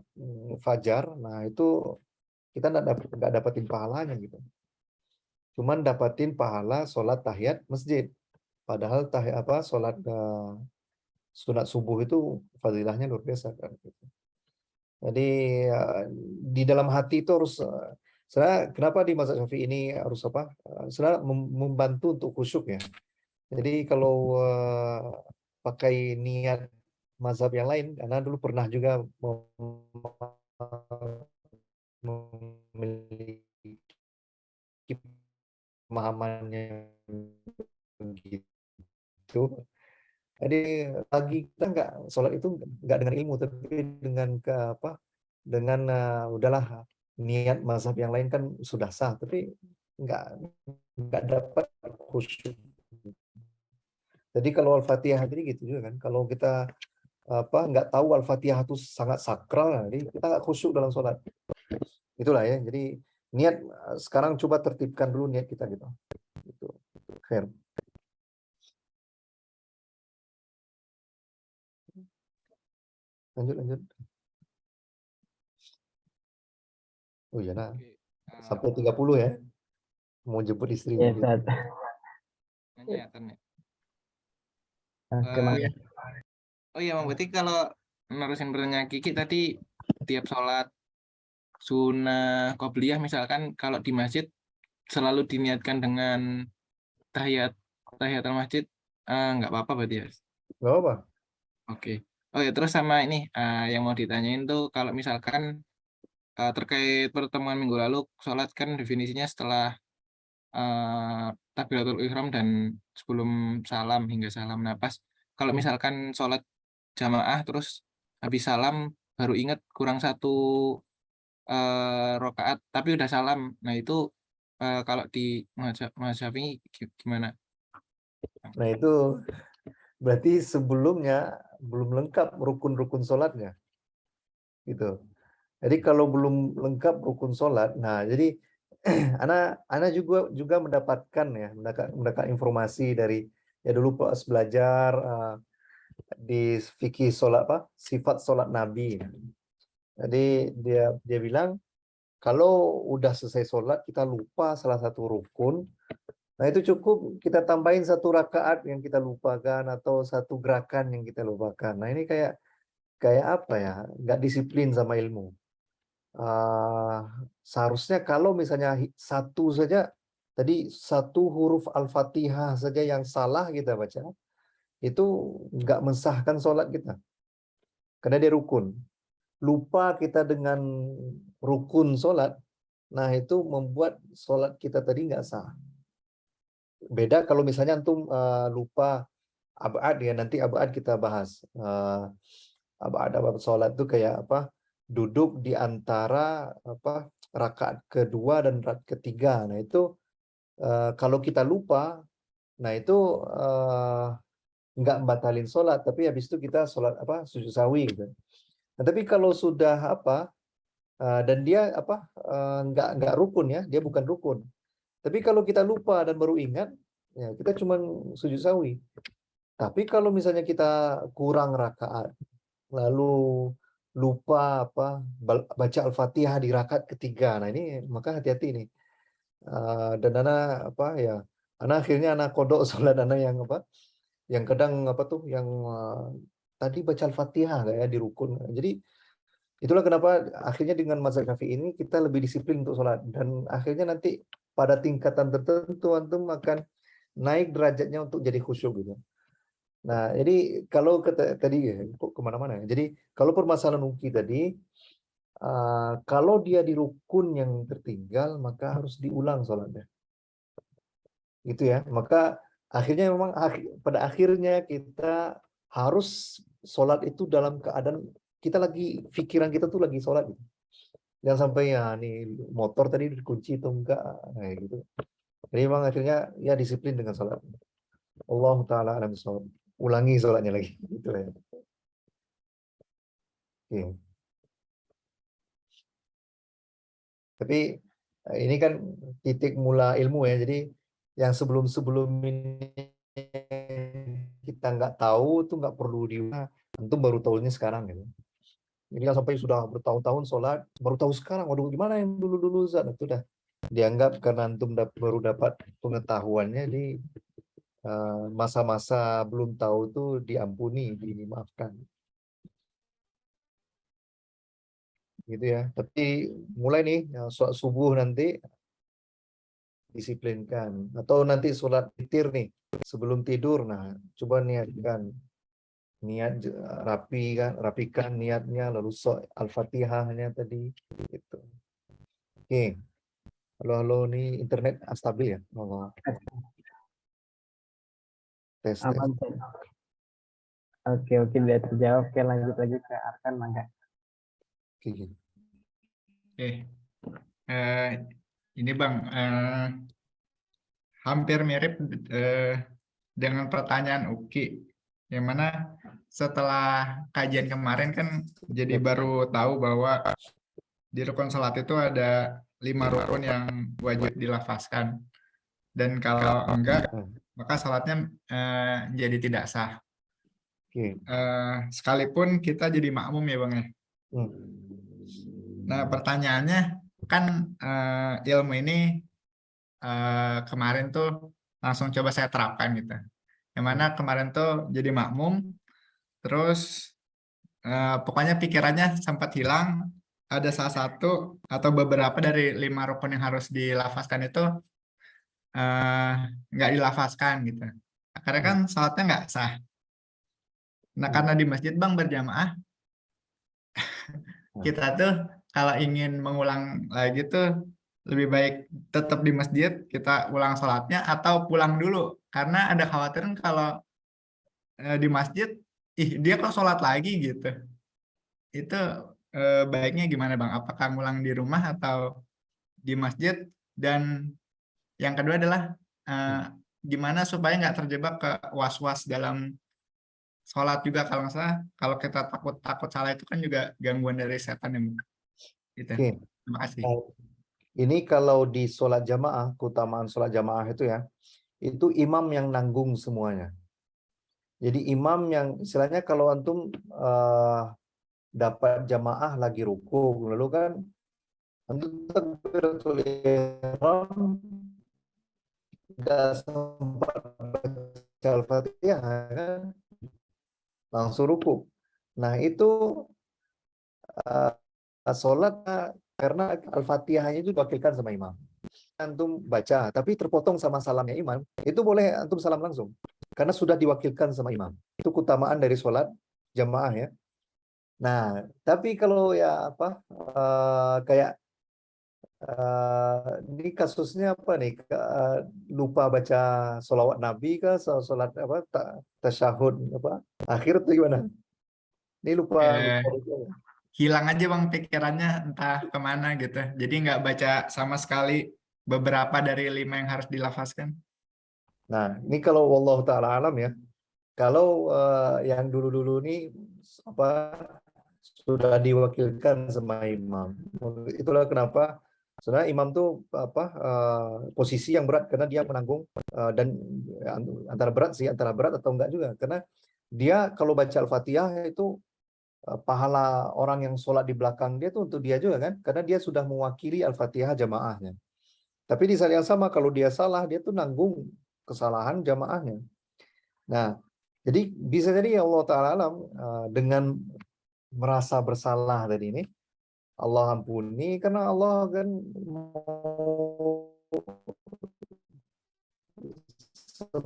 fajar, nah itu kita nggak dapetin pahalanya gitu. Cuman dapetin pahala sholat tahiyat masjid. Padahal sholat sunat subuh itu fadilahnya luar biasa kan. Jadi di dalam hati itu harus, kenapa di mazhab Syafi'i ini harus membantu untuk khusyuk ya. Jadi kalau pakai niat mazhab yang lain, karena dulu pernah juga memiliki pemahamannya begitu. Jadi bagi kita sholat itu nggak dengan ilmu, tapi dengan udahlah, niat mazhab yang lain kan sudah sah, tapi nggak dapat khusyuk. Jadi kalau Al-Fatihah jadi gitu juga kan. Kalau kita nggak tahu Al-Fatihah itu sangat sakral, jadi kita nggak khusyuk dalam sholat. Itulah ya. Jadi niat sekarang coba tertibkan dulu niat kita gitu. Itu fair. Lanjut. Oh iya nah. Sampai 30 ya. Mau jemput istri. Iya, Ustaz. Oh iya, berarti kalau menerusin pertanyaan Kiki tadi, tiap sholat sunnah qobliyah misalkan kalau di masjid selalu diniatkan dengan tahiyatul masjid, nggak apa-apa berarti ya? Nggak apa-apa. Oke. Oh ya, terus sama ini yang mau ditanyain tuh, kalau misalkan terkait pertemuan minggu lalu, sholat kan definisinya setelah takbiratul ihram dan sebelum salam hingga salam. Nah, pas kalau misalkan sholat jamaah terus habis salam baru ingat kurang 1 rakaat tapi udah salam. Nah, itu kalau di mazhab Syafi'i gimana? Nah, itu berarti sebelumnya belum lengkap rukun-rukun sholatnya. Gitu. Jadi kalau belum lengkap rukun sholat, nah jadi Ana juga mendapatkan ya, mendapat informasi dari ya dulu pas belajar di fikih sholat sifat sholat Nabi. Jadi dia bilang kalau udah selesai sholat kita lupa salah satu rukun, nah itu cukup kita tambahin 1 rakaat yang kita lupakan atau 1 gerakan yang kita lupakan. Nah ini kayak apa ya? Nggak disiplin sama ilmu. Seharusnya kalau misalnya 1 saja, tadi 1 huruf Al-Fatihah saja yang salah kita baca, itu nggak mensahkan sholat kita. Karena dia rukun. Lupa kita dengan rukun sholat, nah itu membuat sholat kita tadi nggak sah. Beda kalau misalnya antum lupa abad ya, nanti abad kita bahas. Abad sholat itu kayak apa? Duduk di antara rakaat kedua dan rakaat ketiga. Nah itu kalau kita lupa, nah itu nggak batalin sholat, tapi habis itu kita sholat sujud sawi gitu. Nah, tapi kalau sudah dan dia nggak rukun ya, dia bukan rukun. Tapi kalau kita lupa dan baru ingat, ya kita cuma sujud sawi. Tapi kalau misalnya kita kurang rakaat, lalu lupa baca Al-Fatihah di rakaat ketiga, nah ini maka hati-hati nih. Dan anak akhirnya kodok sholat anak yang kadang yang tadi baca Al-Fatihah kayak di rukun. Jadi itulah kenapa akhirnya dengan mazhab Syafi'i ini kita lebih disiplin untuk sholat, dan akhirnya nanti pada tingkatan tertentu antum akan naik derajatnya untuk jadi khusyuk gitu. Nah, jadi kalau tadi kok kemana-mana ya. Jadi kalau permasalahan Uki tadi, kalau dia di rukun yang tertinggal, maka harus diulang sholatnya. Gitu ya. Maka akhirnya memang pada akhirnya kita harus sholat itu dalam keadaan pikiran kita tuh lagi sholat gitu. Jangan sampai ya nih motor tadi dikunci atau enggak, kayak gitu. Jadi memang akhirnya ya disiplin dengan sholat. Allah Ta'ala alam sholat. Ulangi sholatnya lagi. Gitu ya. Oke. Tapi ini kan titik mula ilmu ya. Jadi yang sebelum ini kita nggak tahu tuh nggak perlu diulang. Antum baru tahunya sekarang gitu. Ini kan sampai sudah bertahun-tahun sholat, baru tahu sekarang. Waduh, gimana yang dulu-dulu Zat? Itu udah dianggap karena antum baru dapat pengetahuannya di masa-masa belum tahu itu diampuni, dimaafkan. Gitu ya. Tapi mulai nih sholat subuh nanti disiplinkan, atau nanti sholat witir nih sebelum tidur. Nah, coba niatkan. Niat rapikan niatnya, lalu Al-Fatihahnya tadi gitu. Oke. Halo nih internet stabil ya? Tes. Aman, Cen. Oke, udah terjawab. Oke, lanjut lagi ke Arkan, mangga. Oke. Ini Bang, hampir mirip dengan pertanyaan Uki, yang mana setelah kajian kemarin kan jadi baru tahu bahwa di rukun sholat itu ada 5 rukun yang wajib dilafazkan, dan kalau enggak maka sholatnya jadi tidak sah. Sekalipun kita jadi makmum ya Bang ya. Nah pertanyaannya kan ilmu ini kemarin tuh langsung coba saya terapkan gitu. Yang mana kemarin tuh jadi makmum, terus pokoknya pikirannya sempat hilang, ada salah satu atau beberapa dari 5 rukun yang harus dilafazkan itu nggak dilafazkan gitu. Karena kan sholatnya nggak sah. Nah karena di masjid Bang berjamaah, kita tuh kalau ingin mengulang lagi tuh lebih baik tetap di masjid, kita ulang sholatnya atau pulang dulu. Karena ada khawatiran kalau di masjid, dia kok sholat lagi gitu. Itu baiknya gimana Bang? Apakah ngulang di rumah atau di masjid? Dan yang kedua adalah gimana supaya nggak terjebak ke was-was dalam sholat juga. Kalau nggak salah, kalau kita takut salah itu kan juga gangguan dari setan ya. Gitu. Terima kasih. Ini kalau di sholat jamaah, keutamaan sholat jamaah itu ya, itu imam yang nanggung semuanya. Jadi imam yang istilahnya kalau antum dapat jamaah lagi ruku, lalu kan antum takbiratul ihram nggak sempat baca Al-Fatihah kan, langsung ruku. Nah itu sholat karena Al-Fatihahnya itu diwakilkan sama imam. Antum baca, tapi terpotong sama salamnya imam, itu boleh antum salam langsung. Karena sudah diwakilkan sama imam. Itu keutamaan dari sholat jamaah ya. Nah, tapi kalau ya apa, kayak ini kasusnya apa nih? Lupa baca sholawat Nabi kah? Sholat apa? Tasyahud apa? Akhir tuh gimana? Ini lupa. Eh, hilang aja bang pikirannya entah kemana gitu. Jadi nggak baca sama sekali beberapa dari 5 yang harus dilafazkan. Nah, ini kalau wallahu taala alam ya. Kalau yang dulu-dulu ini apa sudah diwakilkan sama imam. Itulah kenapa sebenarnya imam tuh apa posisi yang berat karena dia menanggung dan antara berat atau enggak juga karena dia kalau baca Al-Fatihah itu pahala orang yang sholat di belakang dia tuh untuk dia juga kan karena dia sudah mewakili Al-Fatihah jamaahnya. Tapi di saat yang sama kalau dia salah dia tuh nanggung kesalahan jamaahnya. Nah, jadi bisa jadi ya Allah Ta'ala alam dengan merasa bersalah tadi ini Allah ampuni karena Allah kan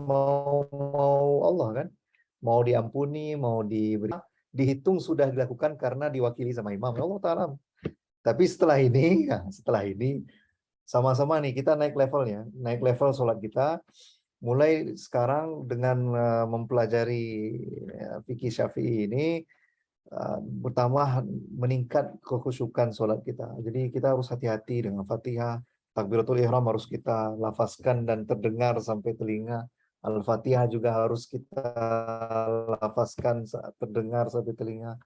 mau Allah kan mau diampuni mau diberi dihitung sudah dilakukan karena diwakili sama imam ya Allah Ta'ala. Tapi setelah ini sama-sama nih kita naik level sholat kita mulai sekarang dengan mempelajari fikih Syafi'i ini pertama meningkat kekhusyukan sholat kita. Jadi kita harus hati-hati dengan Fatihah, takbiratul ihram harus kita lafazkan dan terdengar sampai telinga. Al-Fatihah juga harus kita lafazkan terdengar sampai telinga.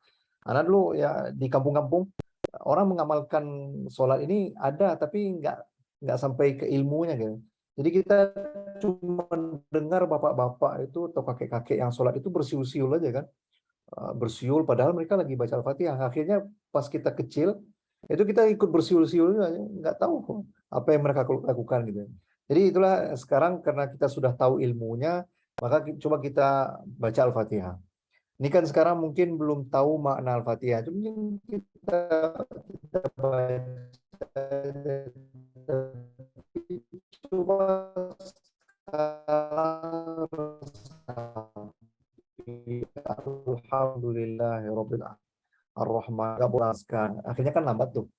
Anak dulu ya di kampung-kampung orang mengamalkan sholat ini ada tapi nggak sampai ke ilmunya gitu. Jadi kita cuma dengar bapak-bapak itu atau kakek-kakek yang sholat itu bersiul-siul aja kan, bersiul padahal mereka lagi baca Al-Fatihah. Akhirnya pas kita kecil itu kita ikut bersiul-siul nggak tahu apa yang mereka lakukan gitu. Jadi itulah sekarang karena kita sudah tahu ilmunya maka coba kita baca Al-Fatihah. Ini kan sekarang mungkin belum tahu makna Al-Fatihah. Kita baca coba Alhamdulillahirabbil Ar-Rahman akhirnya kan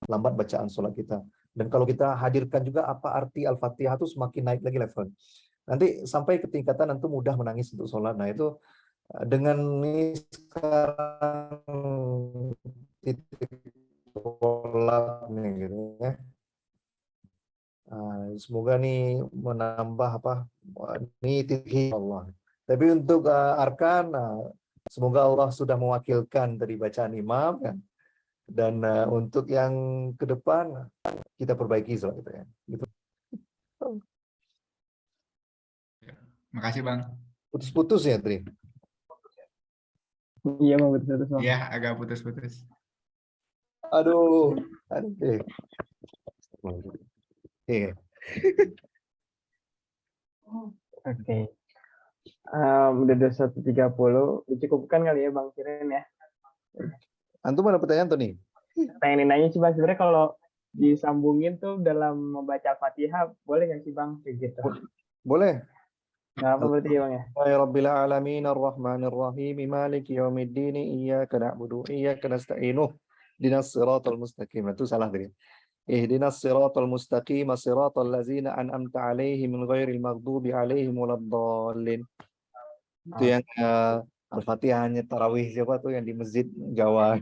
lambat bacaan sholat kita. Dan kalau kita hadirkan juga apa arti Al-Fatihah itu semakin naik lagi level. Nanti sampai ke tingkatan nanti mudah menangis untuk sholat. Nah itu dengan ini sekarang titik sholat nih gitu ya. Semoga nih menambah apa ini titik Allah. Tapi untuk arkan semoga Allah sudah mewakilkan dari bacaan imam kan. Dan untuk yang ke depan kita perbaiki sholat itu ya. Gitu. Makasih bang. Putus-putus ya Tri. Iya bang, betul-betul bang. Iya agak putus-putus. Aduh. Iya. Oke. Udah 21.30, dicukupkan kali ya Bang Kiren ya. Antum ada pertanyaan tuh nih? Pengen nanya sih Bang, sebenarnya kalau disambungin tuh dalam membaca Al-Fatihah, boleh nggak sih Bang? Kayak gitu. Boleh. Nggak apa berarti ya Bang ya? Ya Rabbil Alamin Ar-Rahmanir Rahim Maliki Yaumiddin Iyyaka na'budu wa iyyaka nasta'in Ihdinas siratal mustaqim. Itu salah tadi. Ihdinas siratal mustaqim siratal ladzina an'amta 'alaihim ghairil maghdubi 'alaihim waladdallin. Itu yang Al-Fatihahnya tarawih siapa tuh yang di masjid Jawa.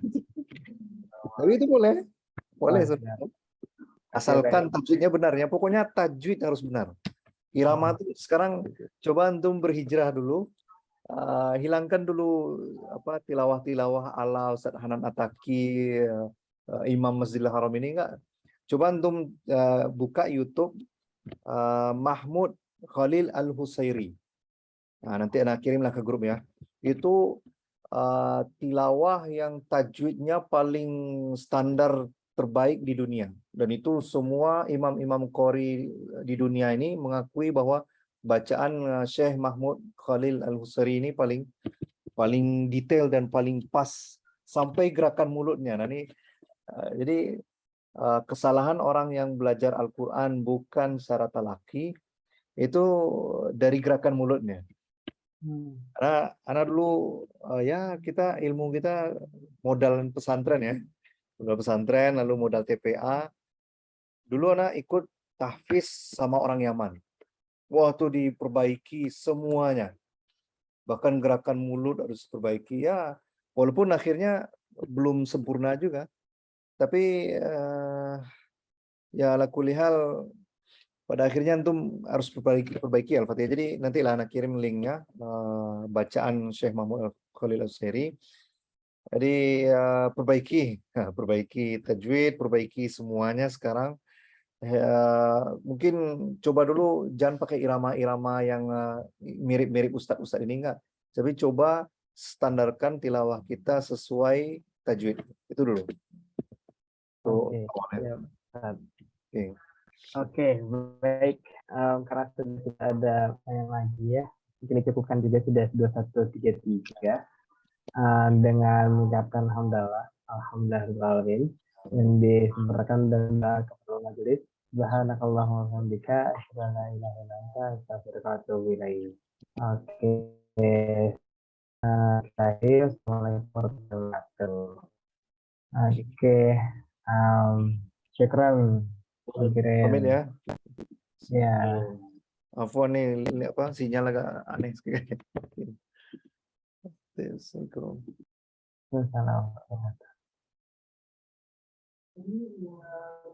Tapi itu boleh. Boleh sebenarnya. Asalkan tajwidnya benar ya. Pokoknya tajwid harus benar. Irama itu sekarang coba antum berhijrah dulu, hilangkan dulu apa tilawah-tilawah ala Ustaz Hanan Ataki, Imam Masjidil Haram ini enggak. Coba antum buka YouTube Mahmud Khalil Al-Husairi. Nah, nanti anak kirimlah ke grup ya. Itu tilawah yang tajwidnya paling standar terbaik di dunia. Dan itu semua imam-imam qori di dunia ini mengakui bahwa bacaan Syekh Mahmud Khalil Al-Husairi ini paling detail dan paling pas sampai gerakan mulutnya. Nah, ini jadi kesalahan orang yang belajar Al-Quran bukan secara talaki itu dari gerakan mulutnya. Karena anak dulu ya kita ilmu kita modal pesantren ya, modal pesantren lalu modal TPA. Dulu anak ikut tahfiz sama orang Yaman. Waktu diperbaiki semuanya, bahkan gerakan mulut harus diperbaiki ya. Walaupun akhirnya belum sempurna juga, tapi ya ala kulli hal pada akhirnya antum harus perbaiki Al-Fatihah. Jadi nantilah anak kirim linknya bacaan Syekh Mahmud Khalil Al-Husairi. Jadi perbaiki tajwid, perbaiki semuanya sekarang. Mungkin coba dulu jangan pakai irama-irama yang mirip-mirip ustadz-ustadz ini enggak. Tapi coba standarkan tilawah kita sesuai tajwid. Itu dulu. Oke, ya, Oke, baik. Karena sudah tidak ada yang lagi ya, mungkin dicukupkan juga sudah 2133 dengan mengucapkan alhamdulillah yang disempurnakan dengan keperluan majelis. Subhanakallahumma wa bihamdika asyhadu an la ilaha illa anta astaghfiruka wa atubu ilaik. Oke. Assalamualaikum warahmatullahi wabarakatuh. Oke. Syukran. Amin ya. Ya. Afwan nih, apa sinyal agak aneh sekali. Assalamualaikum. Assalamualaikum.